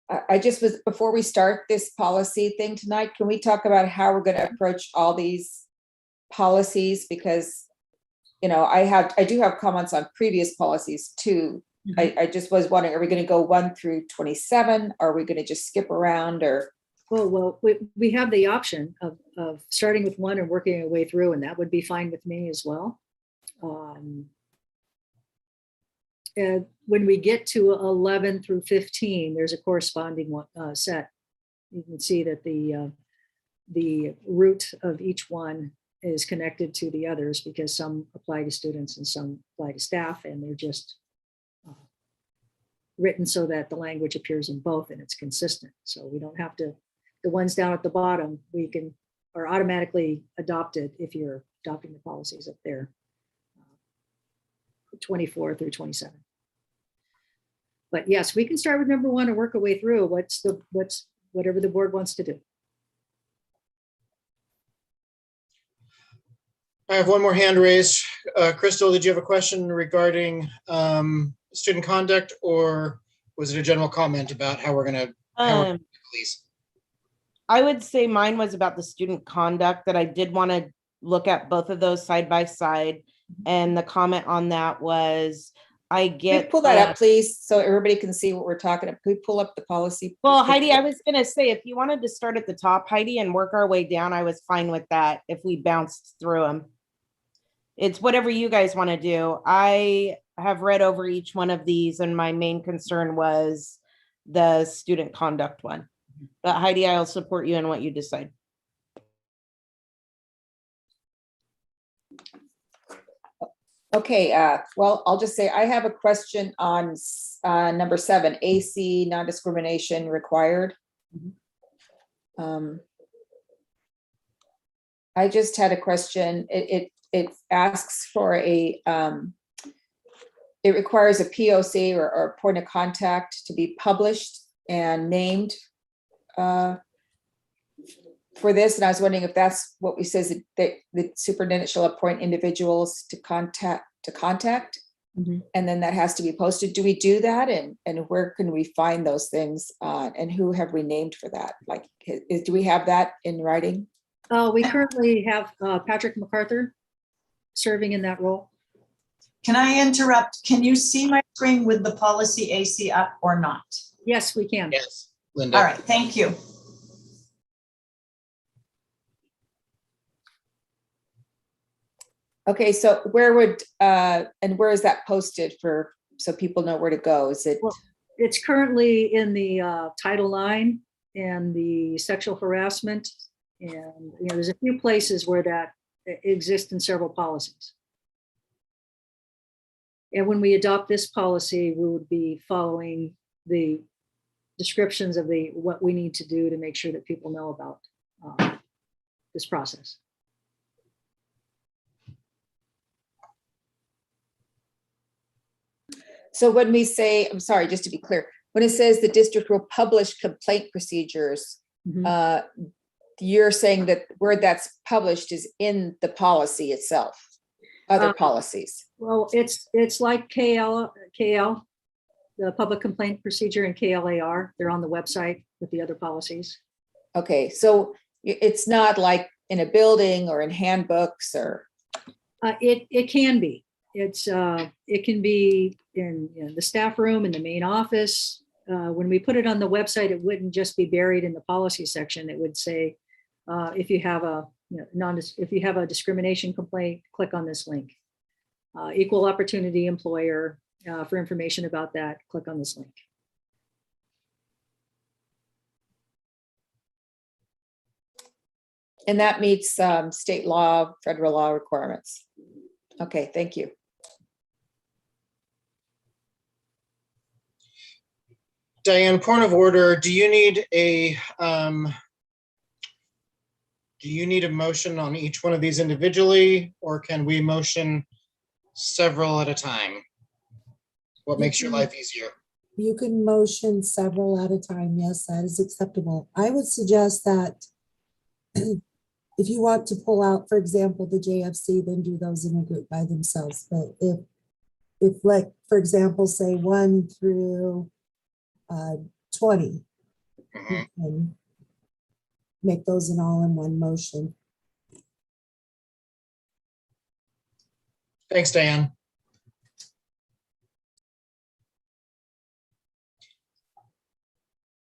I just was, before we start this policy thing tonight, can we talk about how we're going to approach all these policies? Because, I do have comments on previous policies too. Mm-hmm. I just was wondering, are we going to go 1 through 27? Are we going to just skip around, or? Well, we have the option of starting with 1 and working our way through, and that would be fine with me as well. And when we get to 11 through 15, there's a corresponding one, set. You can see that the root of each one is connected to the others, because some apply to students and some apply to staff, and they're just written so that the language appears in both and it's consistent. So we don't have to, the ones down at the bottom, are automatically adopted if you're adopting the policies up there, 24 through 27. But yes, we can start with number 1 and work our way through whatever the board wants to do. I have one more hand raised. Crystal, did you have a question regarding student conduct, or was it a general comment about how we're going to police? I would say mine was about the student conduct, that I did want to look at both of those side by side. And the comment on that was, I Can we get. pull that up, please, so everybody can see what we're talking about? Can we pull up the policy? Well, Heidi, I was gonna say, if you wanted to start at the top, Heidi, and work our way down, I was fine with that if we bounced through them. It's whatever you guys want to do. I have read over each one of these, and my main concern was the student conduct one. But Heidi, I'll support you in what you decide. Okay, well, I'll just say I have a question on number 7, AC non-discrimination required. I just had a question. It asks for a, it requires a POC or point of contact to be published and named for this, and I was wondering if that's what we says that the superintendent shall appoint individuals to contact, and then that has to be posted. Do we do that, and where can we find those things, and who have we named for that? Like, do we have that in writing? We currently have Patrick MacArthur serving in that role. Can I interrupt? Can you see my screen with the policy AC up or not? Yes, we can. Yes, Linda. All right, thank you. Okay, so where would, and where is that posted for, so people know where to go? Is it? Well, it's currently in the Title IX and the sexual harassment. And, there's a few places where that exists in several policies. And when we adopt this policy, we would be following the descriptions of what we need to do to make sure that people know about this process. So when we say, I'm sorry, just to be clear, when it says the district will publish complaint procedures, you're saying that where that's published is in the policy itself, other policies? Well, it's like KL, the public complaint procedure, and KLAR. They're on the website with the other policies. Okay, so it's not like in a building or in handbooks or? It can be. It can be in the staff room, in the main office. When we put it on the website, it wouldn't just be buried in the policy section. It would say, if you have a discrimination complaint, click on this link. Equal opportunity employer, for information about that, click on this link. And that meets state law, federal law requirements. Okay, thank you. Diane, point of order, do you need a motion on each one of these individually, or can we motion several at a time? What makes your life easier? You can motion several at a time. Yes, that is acceptable. I would suggest that if you want to pull out, for example, the JFC, then do those in a group by themselves. But if like, for example, say 1 through 20, and make those in all in one motion. Thanks, Diane.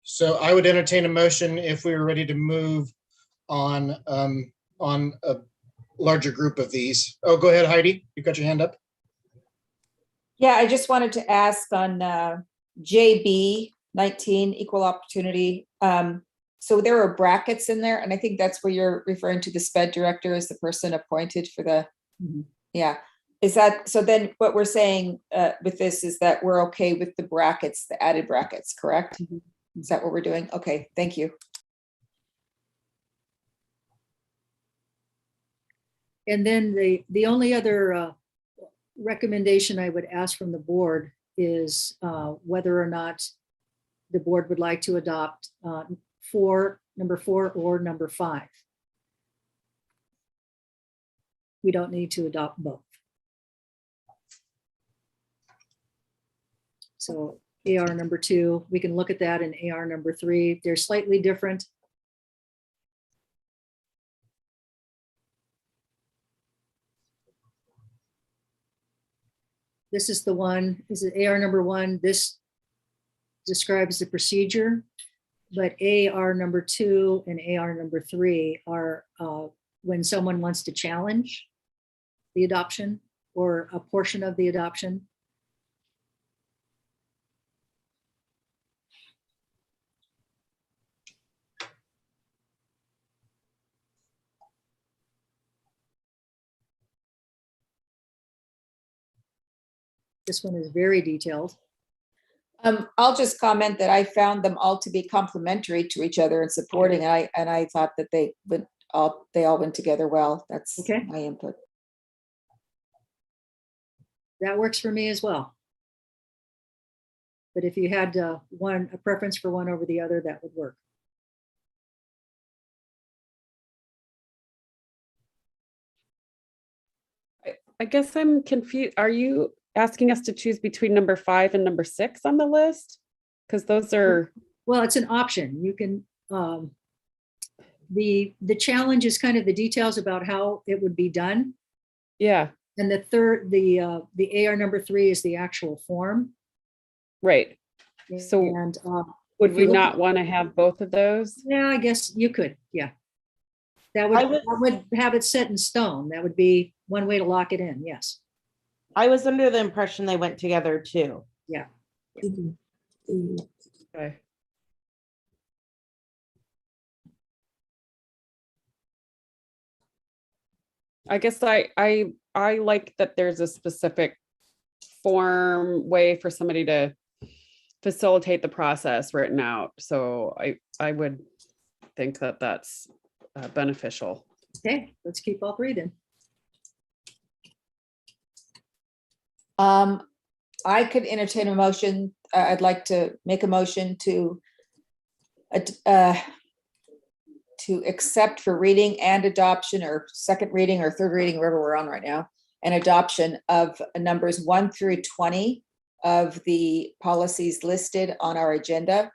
So I would entertain a motion if we were ready to move on a larger group of these. Oh, go ahead, Heidi. You've got your hand up. Yeah, I just wanted to ask on JB 19, equal opportunity. So there are brackets in there, and I think that's where you're referring to the SPED director as the person appointed for the, yeah. Is that, so then what we're saying with this is that we're okay with the brackets, the added brackets, correct? Is that what we're doing? Okay, thank you. And then the only other recommendation I would ask from the board is whether or not the board would like to adopt number 4 or number 5. We don't need to adopt both. So AR number 2, we can look at that in AR number 3. They're slightly different. this is the one, is it AR number 1? This describes the procedure, but AR number 2 and AR number 3 are when someone wants to challenge the adoption or a portion of the adoption. This one is very detailed. I'll just comment that I found them all to be complementary to each other and supporting. And I thought that they all went together well. That's Okay. my input. That works for me as well. But if you had a preference for one over the other, that would work. I guess I'm confused. Are you asking us to choose between number 5 and number 6 on the list? Because those are, Well, it's an option. You can, the challenge is kind of the details about how it would be done. yeah, And the AR number 3 is the actual form. right. So And would if we you look not at- want to have both of those? yeah, I guess you could, yeah. That I would have it set in stone. That would be one way to lock it in, yes. I was under the impression they went together too. Yeah. Okay. I guess I like that there's a specific form way for somebody to facilitate the process written out. So I would think that that's beneficial. Okay, let's keep all 3 then. I could entertain a motion. I'd like to make a motion to accept for reading and adoption, or second reading or third reading, wherever we're on right now, and adoption of numbers 1 through 20 of the policies listed on our agenda.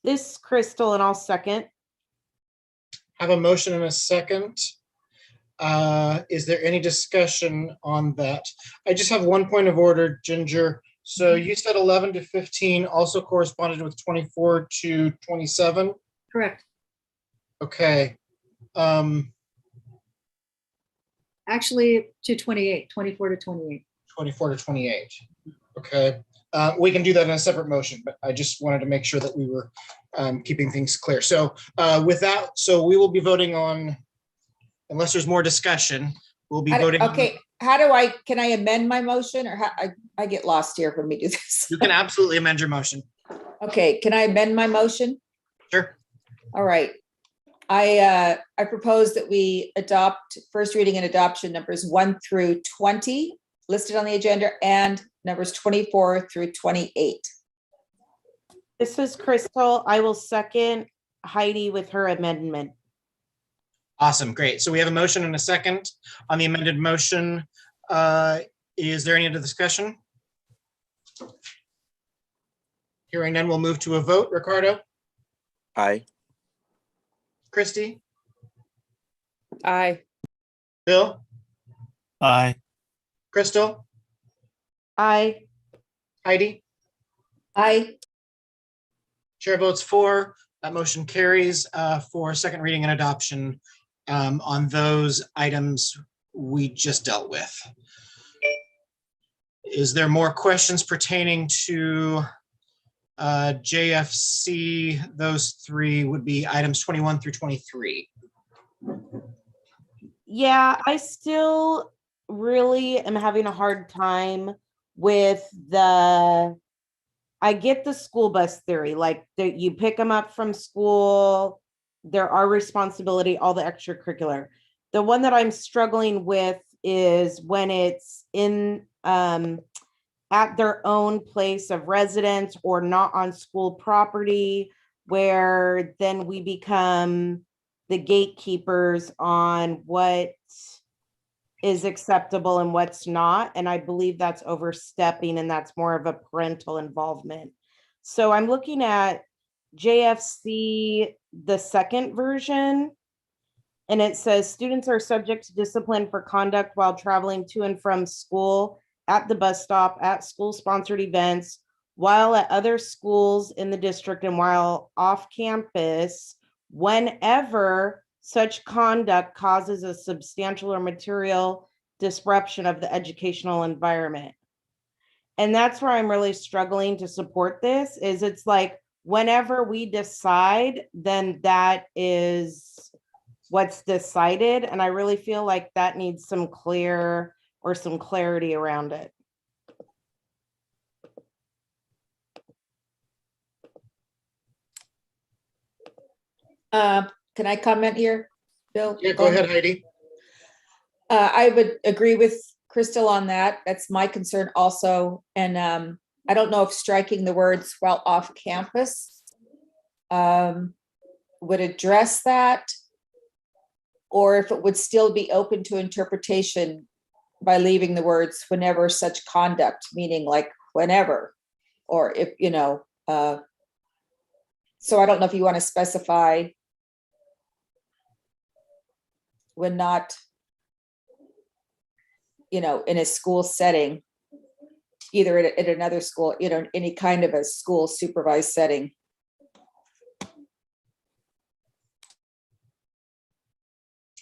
This Crystal, and I'll second. Have a motion and a second. Is there any discussion on that? I just have one point of order, Ginger. So you said 11 to 15 also corresponded with 24 to 27? Correct. Okay. Actually, to 28, 24 to 28. 24 to 28. Okay. We can do that in a separate motion, but I just wanted to make sure that we were keeping things clear. So with that, so we will be voting on, unless there's more discussion, we'll be voting. Okay, can I amend my motion, or how, I get lost here when we do this? You can absolutely amend your motion. Okay, can I amend my motion? Sure. All right. I propose that we adopt first reading and adoption numbers 1 through 20 listed on the agenda, and numbers 24 through 28. This is Crystal. I will second Heidi with her amendment. Awesome, great. So we have a motion and a second on the amended motion. Is there any other discussion? Hearing none, we'll move to a vote. Ricardo, Aye. Christy, Aye. Bill, Aye. Crystal, Aye. Heidi, Aye. chair votes for. That motion carries for second reading and adoption on those items we just dealt with. Is there more questions pertaining to JFC? Those 3 would be items 21 through 23. Yeah, I still really am having a hard time with I get the school bus theory, like that you pick them up from school, there are responsibility, all the extracurricular. The one that I'm struggling with is when it's in at their own place of residence or not on school property, where then we become the gatekeepers on what is acceptable and what's not. And I believe that's overstepping, and that's more of a parental involvement. So I'm looking at JFC, the second version. And it says students are subject to discipline for conduct while traveling to and from school, at the bus stop, at school-sponsored events, while at other schools in the district, and while off campus, whenever such conduct causes a substantial or material disruption of the educational environment. And that's where I'm really struggling to support this, is it's like, whenever we decide, then that is what's decided. And I really feel like that needs some clarity around it. Can I comment here, Bill? Yeah, go ahead, Heidi. I would agree with Crystal on that. That's my concern also. And I don't know if striking the words while off campus would address that, or if it would still be open to interpretation by leaving the words whenever such conduct, meaning like whenever, or if, you know, so I don't know if you want to specify when not, you know, in a school setting, either at another school, you know, any kind of a school supervised setting.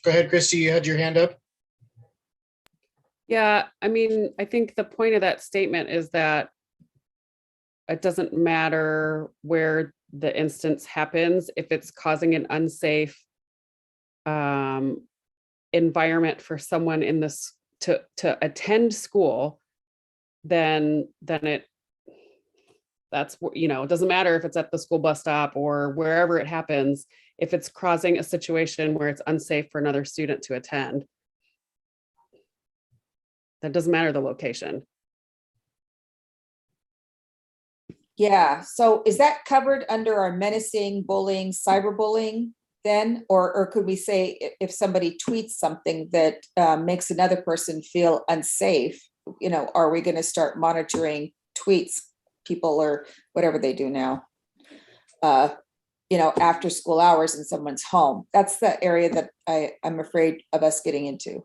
Go ahead, Christy, you had your hand up. Yeah, I mean, I think the point of that statement is that it doesn't matter where the instance happens, if it's causing an unsafe environment for someone in this to attend school, then that's, you know, it doesn't matter if it's at the school bus stop or wherever it happens, if it's causing a situation where it's unsafe for another student to attend. That doesn't matter the location. Yeah, so is that covered under our menacing, bullying, cyberbullying then? Or could we say if somebody tweets something that makes another person feel unsafe, you know, are we going to start monitoring tweets, people or whatever they do now, you know, after school hours in someone's home? That's the area that I'm afraid of us getting into.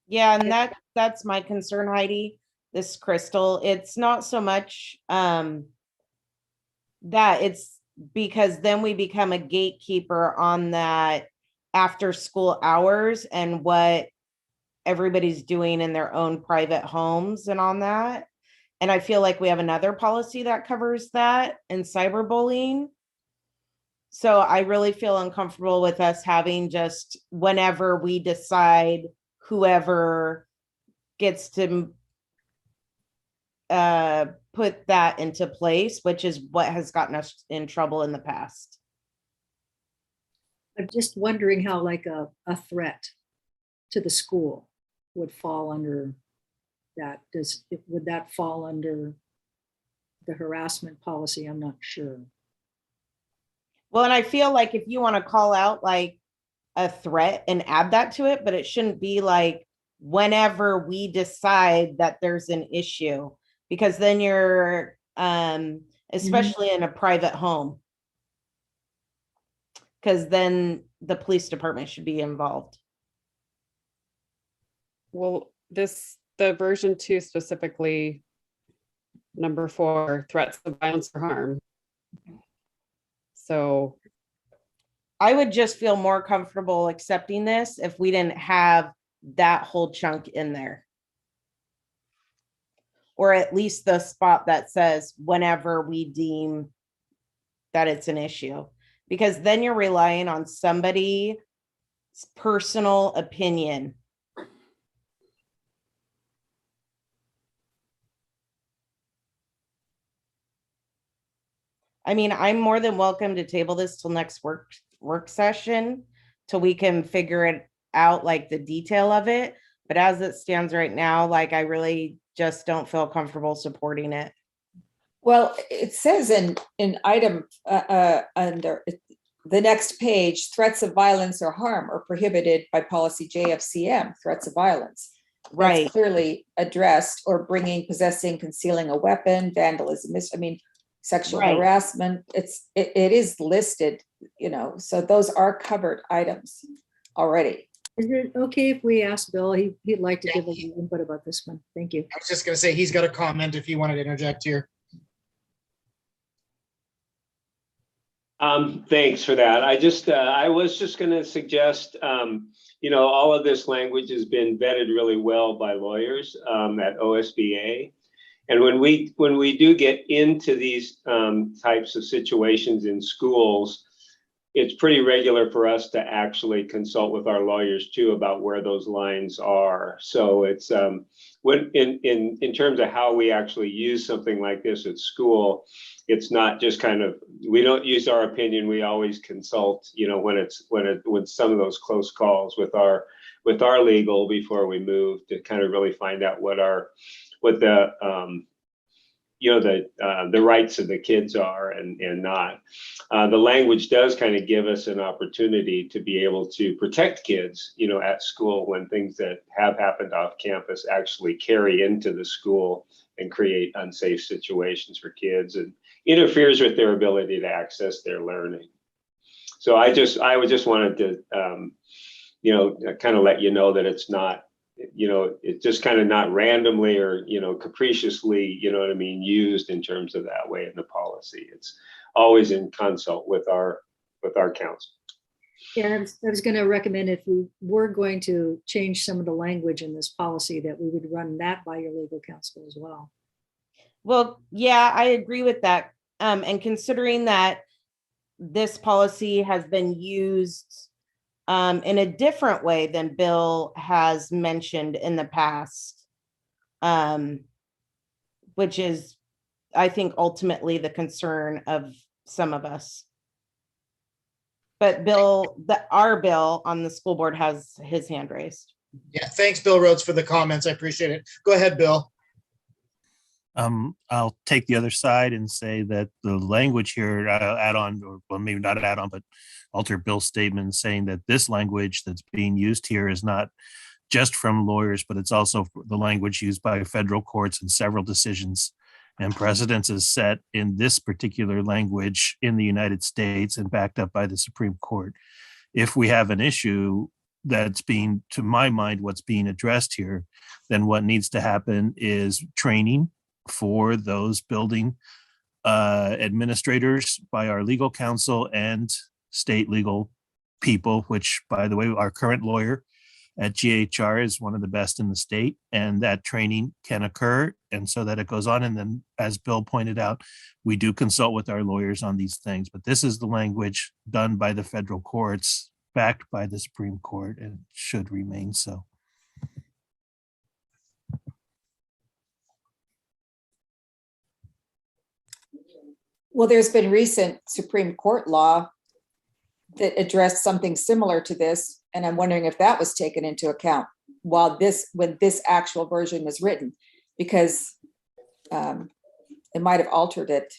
Yeah, and that's my concern, Heidi. This Crystal, it's not so much that, it's because then we become a gatekeeper on that after school hours and what everybody's doing in their own private homes and on that. And I feel like we have another policy that covers that in cyberbullying. So I really feel uncomfortable with us having just whenever we decide, whoever gets to put that into place, which is what has gotten us in trouble in the past. I'm just wondering how like a threat to the school would fall under that. Would that fall under the harassment policy? I'm not sure. Well, and I feel like if you want to call out like a threat and add that to it, but it shouldn't be like whenever we decide that there's an issue, because then you're especially in a private home, because then the police department should be involved. Well, the version 2 specifically, number 4, threats of violence or harm. So I would just feel more comfortable accepting this if we didn't have that whole chunk in there. Or at least the spot that says whenever we deem that it's an issue, because then you're relying on somebody's personal opinion. I mean, I'm more than welcome to table this till next work session till we can figure it out, like the detail of it. But as it stands right now, like I really just don't feel comfortable supporting it. Well, it says in item under the next page, threats of violence or harm are prohibited by policy JFCM, threats of violence. Right. That's clearly addressed, or bringing, possessing, concealing a weapon, vandalism. I mean, sexual Right. harassment. It is listed, so those are covered items already. Is it okay if we ask Bill? He'd like to give a little input about this one. Thank you. I was just gonna say, he's got a comment if you wanted to interject here. Thanks for that. I was just going to suggest, all of this language has been vetted really well by lawyers at OSBA. And when we do get into these types of situations in schools, it's pretty regular for us to actually consult with our lawyers too about where those lines are. So it's when in terms of how we actually use something like this at school, it's not just we don't use our opinion. We always consult, when some of those close calls with our legal before we move to kind of really find out what the rights of the kids are and not. The language does kind of give us an opportunity to be able to protect kids, at school when things that have happened off campus actually carry into the school and create unsafe situations for kids and interferes with their ability to access their learning. So I just wanted to, kind of let you know that it's not, it's just kind of not randomly or, capriciously, used in terms of that way in the policy. It's always in consult with our counsel. Yeah, I was going to recommend if we were going to change some of the language in this policy, that we would run that by your legal counsel as well. Well, yeah, I agree with that. And considering that this policy has been used in a different way than Bill has mentioned in the past, which is, I think, ultimately the concern of some of us. But our Bill on the school board has his hand raised. Yeah, thanks, Bill Rhodes, for the comments. I appreciate it. Go ahead, Bill. I'll take the other side and say that the language here, add on, or well, maybe not add on, but alter Bill's statement saying that this language that's being used here is not just from lawyers, but it's also the language used by federal courts in several decisions and precedents is set in this particular language in the United States and backed up by the Supreme Court. If we have an issue that's being, to my mind, what's being addressed here, then what needs to happen is training for those building administrators by our legal counsel and state legal people, which, by the way, our current lawyer at GHR is one of the best in the state, and that training can occur, and so that it goes on. And then, as Bill pointed out, we do consult with our lawyers on these things, but this is the language done by the federal courts, backed by the Supreme Court, and should remain so. Well, there's been recent Supreme Court law that addressed something similar to this, and I'm wondering if that was taken into account when this actual version was written, because it might have altered it.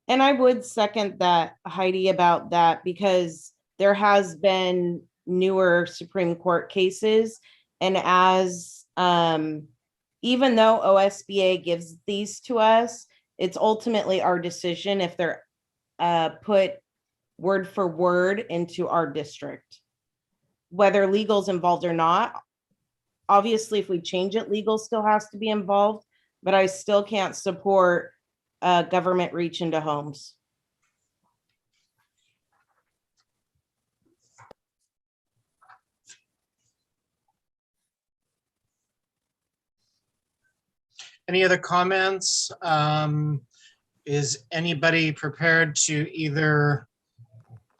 And I would second that, Heidi, about that, because there has been newer Supreme Court cases, and as even though OSBA gives these to us, it's ultimately our decision if they're put word for word into our district, whether legal's involved or not. Obviously, if we change it, legal still has to be involved, but I still can't support government reach into homes. Any other comments? Is anybody prepared to either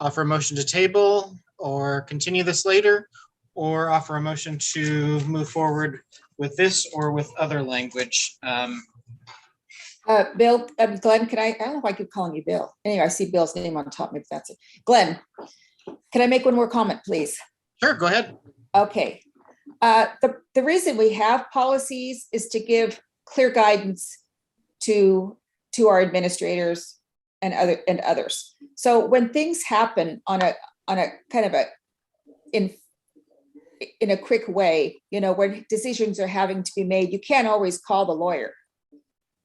offer a motion to table or continue this later, or offer a motion to move forward with this or with other language? Bill, Glenn, I don't know if I keep calling you Bill. Anyway, I see Bill's name on top. Maybe that's it. Glenn, can I make one more comment, please? Sure, go ahead. Okay. The reason we have policies is to give clear guidance to our administrators and others. So when things happen on a kind of in a quick way, when decisions are having to be made, you can't always call the lawyer.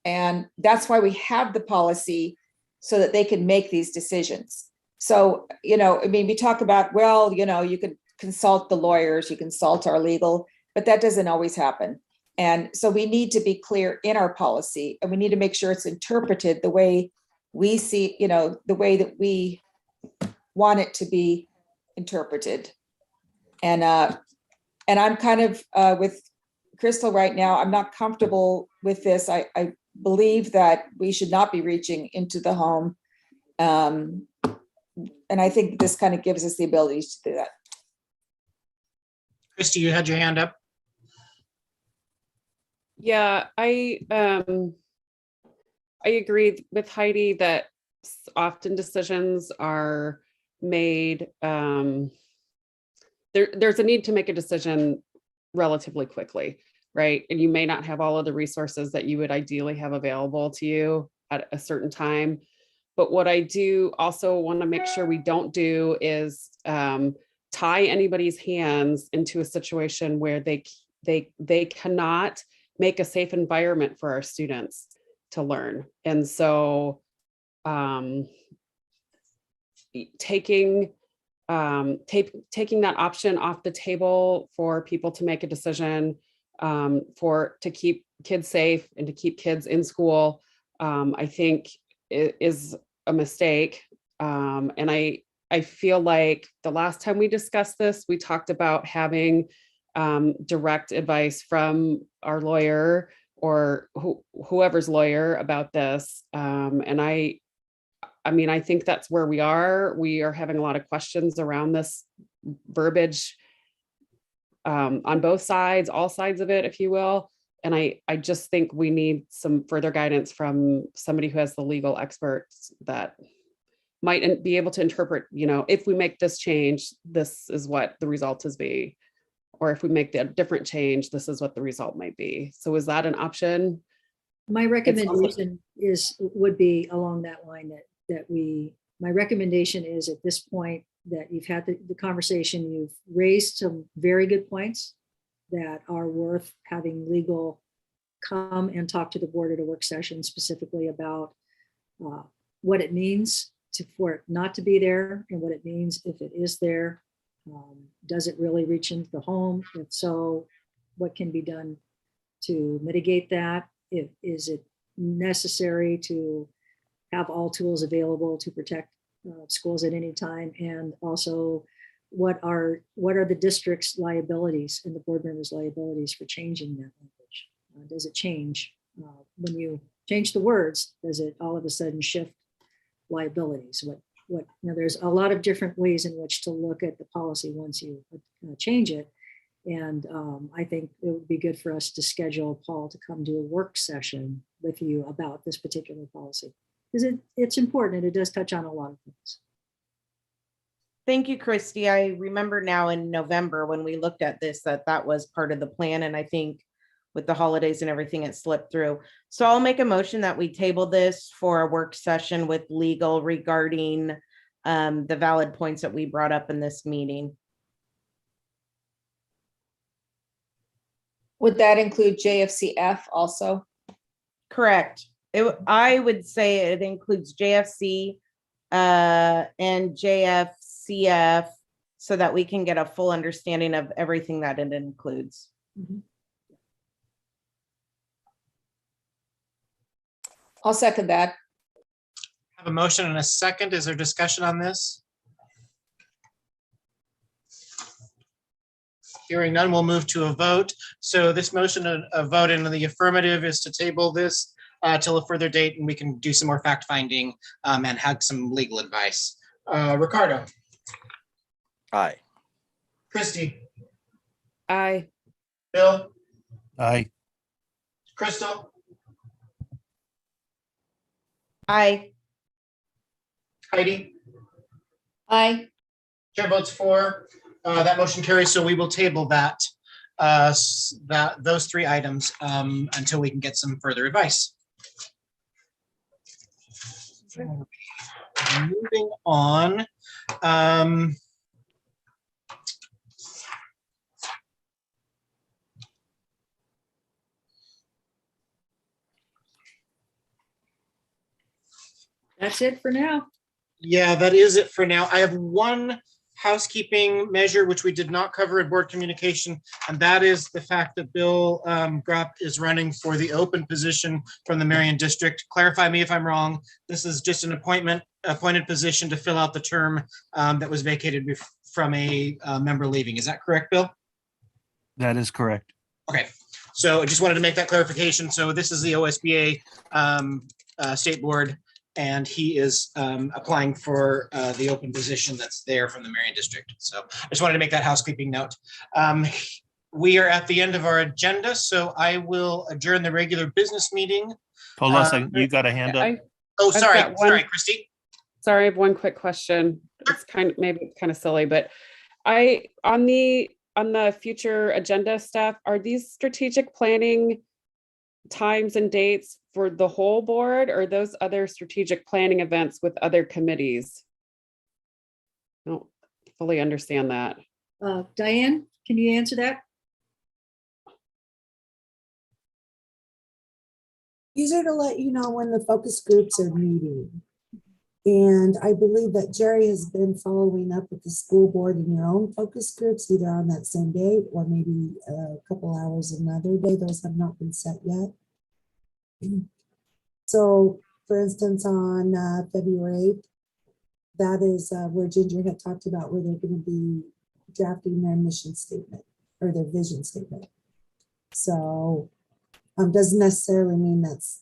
And that's why we have the policy, so that they can make these decisions. So, I mean, we talk about, well, you could consult the lawyers, you consult our legal, but that doesn't always happen. And so we need to be clear in our policy, and we need to make sure it's interpreted the way we see, the way that we want it to be interpreted. And I'm kind of with Crystal right now. I'm not comfortable with this. I believe that we should not be reaching into the home. And I think this kind of gives us the ability to do that. Christy, you had your hand up. Yeah, I agree with Heidi that often decisions are made. There's a need to make a decision relatively quickly, right? And you may not have all of the resources that you would ideally have available to you at a certain time. But what I do also want to make sure we don't do is tie anybody's hands into a situation where they cannot make a safe environment for our students to learn. And so taking that option off the table for people to make a decision to keep kids safe and to keep kids in school, I think is a mistake. And I feel like the last time we discussed this, we talked about having direct advice from our lawyer or whoever's lawyer about this. And I mean, I think that's where we are. We are having a lot of questions around this verbiage on both sides, all sides of it, if you will. And I just think we need some further guidance from somebody who has the legal experts that might be able to interpret, if we make this change, this is what the result is be. Or if we make the different change, this is what the result might be. So is that an option? My recommendation would be along that line my recommendation is at this point that you've had the conversation, you've raised some very good points that are worth having legal come and talk to the board at a work session specifically about what it means for it not to be there and what it means if it is there. Does it really reach into the home? If so, what can be done to mitigate that? Is it necessary to have all tools available to protect schools at any time? And also, what are the district's liabilities and the board members' liabilities for changing that language? Does it change when you change the words? Does it all of a sudden shift liabilities? There's a lot of different ways in which to look at the policy once you change it. And I think it would be good for us to schedule Paul to come do a work session with you about this particular policy, because it's important and it does touch on a lot of things. Thank you, Christy. I remember now in November when we looked at this, that was part of the plan. And I think with the holidays and everything, it slipped through. So I'll make a motion that we table this for a work session with legal regarding the valid points that we brought up in this meeting. Would that include JFCF also? Correct. I would say it includes JFC and JFCF so that we can get a full understanding of everything that it includes. Mm-hmm. I'll second that. Have a motion and a second. Is there discussion on this? Hearing none, we'll move to a vote. So this motion, a vote in the affirmative, is to table this till a further date, and we can do some more fact finding and have some legal advice. Ricardo. Aye. Christy. Aye. Bill. Aye. Crystal. Aye. Heidi. Aye. Chair votes for. That motion carries. So we will table those three items until we can get some further advice. Moving on. That's it for now. Yeah, that is it for now. I have one housekeeping measure which we did not cover in board communication, and that is the fact that Bill Gropp is running for the open position from the Marion District. Clarify me if I'm wrong. This is just an appointed position to fill out the term that was vacated from a member leaving. Is that correct, Bill? That is correct. Okay, so I just wanted to make that clarification. So this is the OSBA State Board, and he is applying for the open position that's there from the Marion District. So I just wanted to make that housekeeping note. We are at the end of our agenda, so I will adjourn the regular business meeting. Hold on a second. You got a hand up? Oh, I've sorry, got one- sorry, Christy. Sorry, I have one quick question. It's maybe kind of silly, but on the future agenda stuff, are these strategic planning times and dates for the whole board, or those other strategic planning events with other committees? I don't fully understand that. Diane, can you answer that? These are to let you know when the focus groups are meeting. And I believe that Jerry has been following up with the school board in your own focus groups, either on that same day or maybe a couple hours another day. Those have not been set yet. So, for instance, on February 8th, that is where Ginger had talked about where they're going to be drafting their mission statement or their vision statement. So, doesn't necessarily mean that's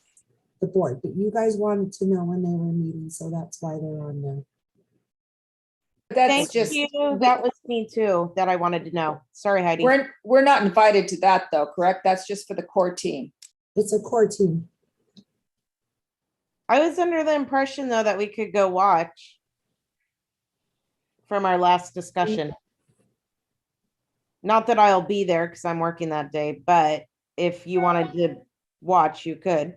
the board, but you guys wanted to know when they were meeting, so that's why they're on there. That's Thank just, you. That was me too, that I wanted to know. Sorry, Heidi. we're not invited to that though, correct? That's just for the core team. It's a core team. I was under the impression though that we could go watch from our last discussion. Not that I'll be there because I'm working that day, but if you wanted to watch, you could.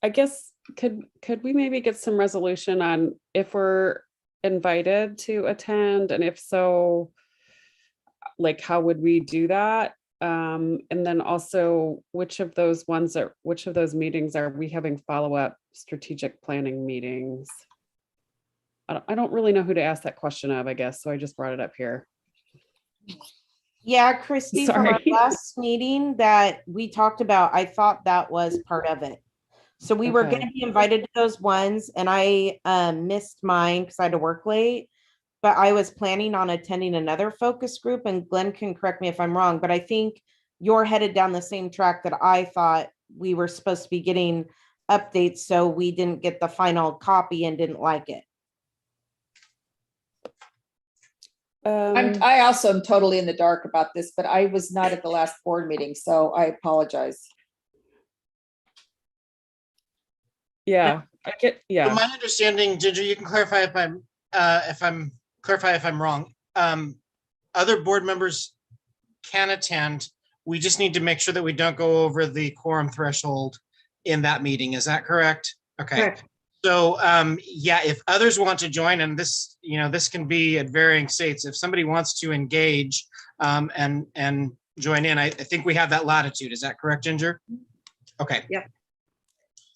I guess, could we maybe get some resolution on if we're invited to attend, and if so, like, how would we do that? And then also, which of those meetings are we having follow-up strategic planning meetings? I don't really know who to ask that question of, I guess, so I just brought it up here. Yeah, Christy, from our Sorry. last meeting that we talked about, I thought that was part of it. So we were Okay. going to be invited to those ones, and I missed mine because I had to work late. But I was planning on attending another focus group, and Glenn can correct me if I'm wrong, but I think you're headed down the same track that I thought we were supposed to be getting updates, so we didn't get the final copy and didn't like it. I also am totally in the dark about this, but I was not at the last board meeting, so I apologize. Yeah, I get, From yeah. my understanding, Ginger, you can clarify if I'm wrong. Other board members can attend. We just need to make sure that we don't go over the quorum threshold in that meeting. Is that correct? Okay. Correct. So, yeah, if others want to join, and this, this can be at varying states, if somebody wants to engage and join in, I think we have that latitude. Is that correct, Ginger? Okay. Yeah.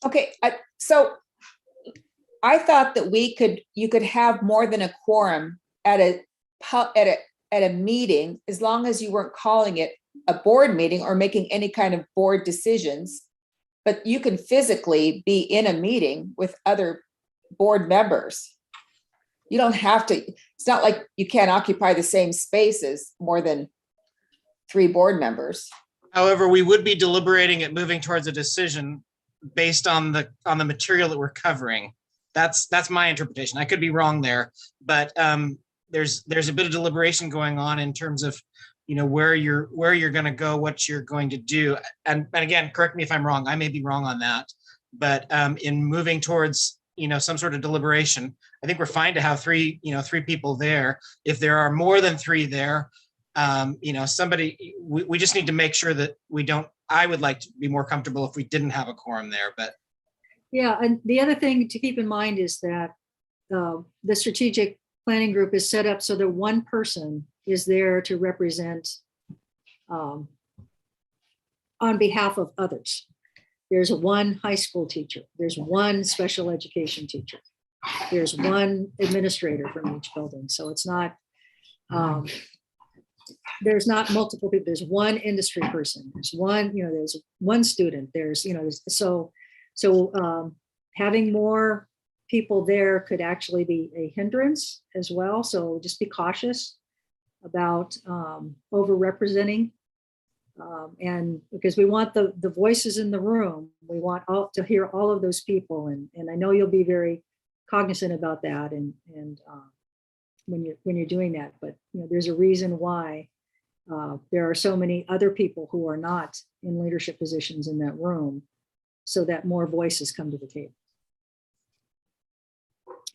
Okay, so I thought that you could have more than a quorum at a meeting, as long as you weren't calling it a board meeting or making any kind of board decisions. But you can physically be in a meeting with other board members. You don't have to, it's not like you can't occupy the same space as more than 3 board members. However, we would be deliberating at moving towards a decision based on the material that we're covering. That's my interpretation. I could be wrong there, but there's a bit of deliberation going on in terms of where you're going to go, what you're going to do, and again, correct me if I'm wrong. I may be wrong on that, but in moving towards some sort of deliberation, I think we're fine to have 3 people there. If there are more than 3 there, we just need to make sure that we don't. I would like to be more comfortable if we didn't have a quorum there, but. Yeah, and the other thing to keep in mind is that the strategic planning group is set up so that one person is there to represent on behalf of others. There's one high school teacher. There's one special education teacher. There's one administrator from each building. So it's not, there's not multiple people. There's one industry person. There's one, there's one student. There's, so having more people there could actually be a hindrance as well. So just be cautious about overrepresenting. And because we want the voices in the room, we want to hear all of those people. And I know you'll be very cognizant about that and when you're doing that, but there's a reason why there are so many other people who are not in leadership positions in that room, so that more voices come to the table.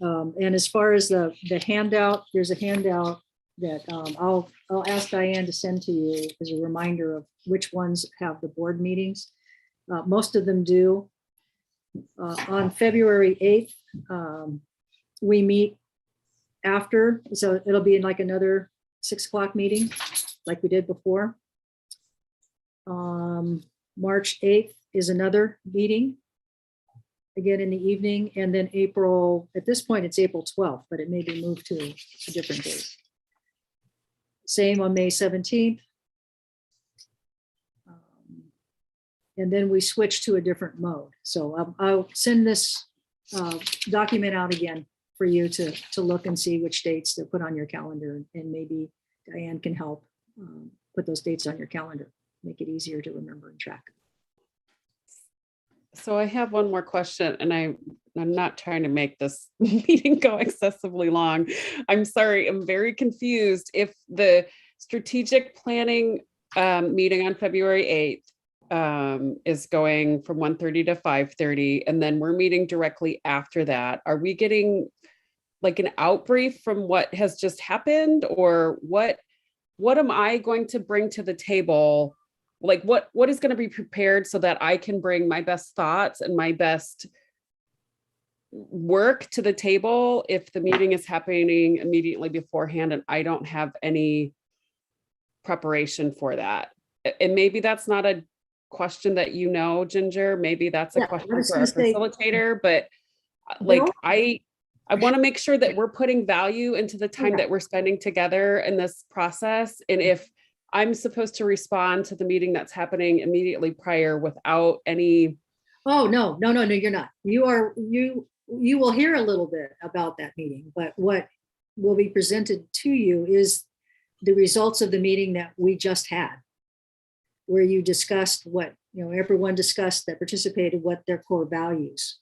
And as far as the handout, there's a handout that I'll ask Diane to send to you as a reminder of which ones have the board meetings. Most of them do. On February 8th, we meet after, so it'll be in like another 6 o'clock meeting like we did before. March 8th is another meeting, again in the evening, and then April, at this point it's April 12th, but it may be moved to a different date. Same on May 17th. And then we switch to a different mode. So I'll send this document out again for you to look and see which dates to put on your calendar, and maybe Diane can help put those dates on your calendar, make it easier to remember and track. So I have one more question, and I'm not trying to make this meeting go excessively long. I'm sorry, I'm very confused. If the strategic planning meeting on February 8th is going from 1:30 to 5:30, and then we're meeting directly after that, are we getting like an outbrief from what has just happened, or what am I going to bring to the table? Like what is going to be prepared so that I can bring my best thoughts and my best work to the table if the meeting is happening immediately beforehand and I don't have any preparation for that? And maybe that's not a question that Ginger, maybe that's a question for our facilitator, but like I want to make sure that we're putting value into the time that we're spending together in this process. And if I'm supposed to respond to the meeting that's happening immediately prior without any. Oh, no, you're not. You will hear a little bit about that meeting, but what will be presented to you is the results of the meeting that we just had, where you discussed what, everyone discussed that participated, what their core values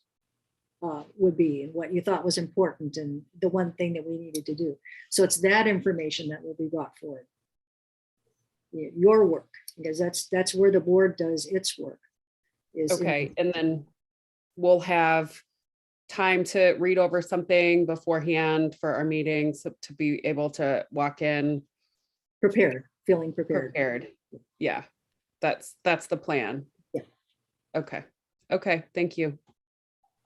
would be and what you thought was important and the one thing that we needed to do. So it's that information that will be brought forward. Your work, because that's where the board does its work. Okay, and then we'll have time to read over something beforehand for our meeting, so to be able to walk in feeling prepared. Yeah, that's the plan. Yeah. Okay, thank you.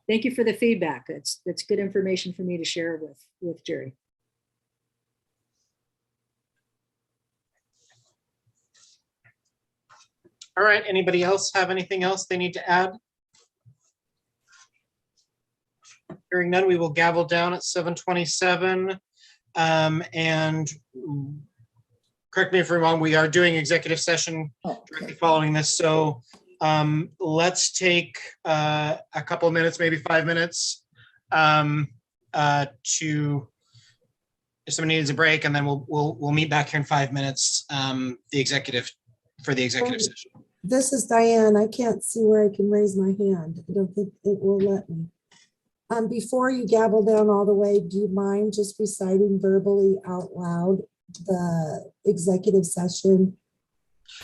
Thank you for the feedback. That's good information for me to share with Jerry. All right, anybody else have anything else they need to add? Hearing none, we will gavel down at 7:27. And correct me if I'm wrong, we are doing executive session directly following this. So let's take a couple of minutes, maybe 5 minutes to, if somebody needs a break, and then we'll meet back here in 5 minutes, for the executive session. This is Diane. I can't see where I can raise my hand. I don't think it will let me. Before you gavel down all the way, do you mind just reciting verbally out loud the executive session?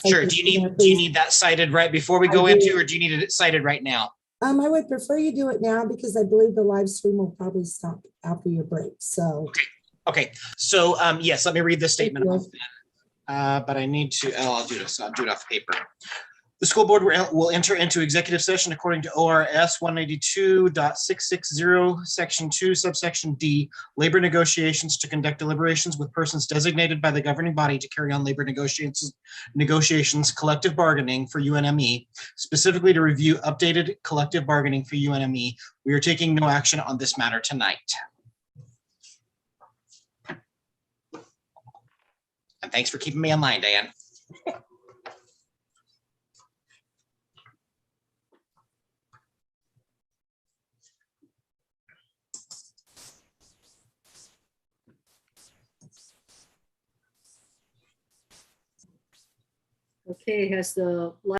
Sure. Do you need that cited right before we go into, or do you need it cited right now? I would prefer you do it now because I believe the live stream will probably stop after your break. So. Okay. So yes, let me read the statement off then. But I need to, I'll do this. I'll do it off paper. The school board will enter into executive session according to ORS 192.660, Section 2, subsection D, labor negotiations to conduct deliberations with persons designated by the governing body to carry on labor negotiations, collective bargaining for UNME, specifically to review updated collective bargaining for UNME. We are taking no action on this matter tonight. And thanks for keeping me in line, Dan. Okay, has the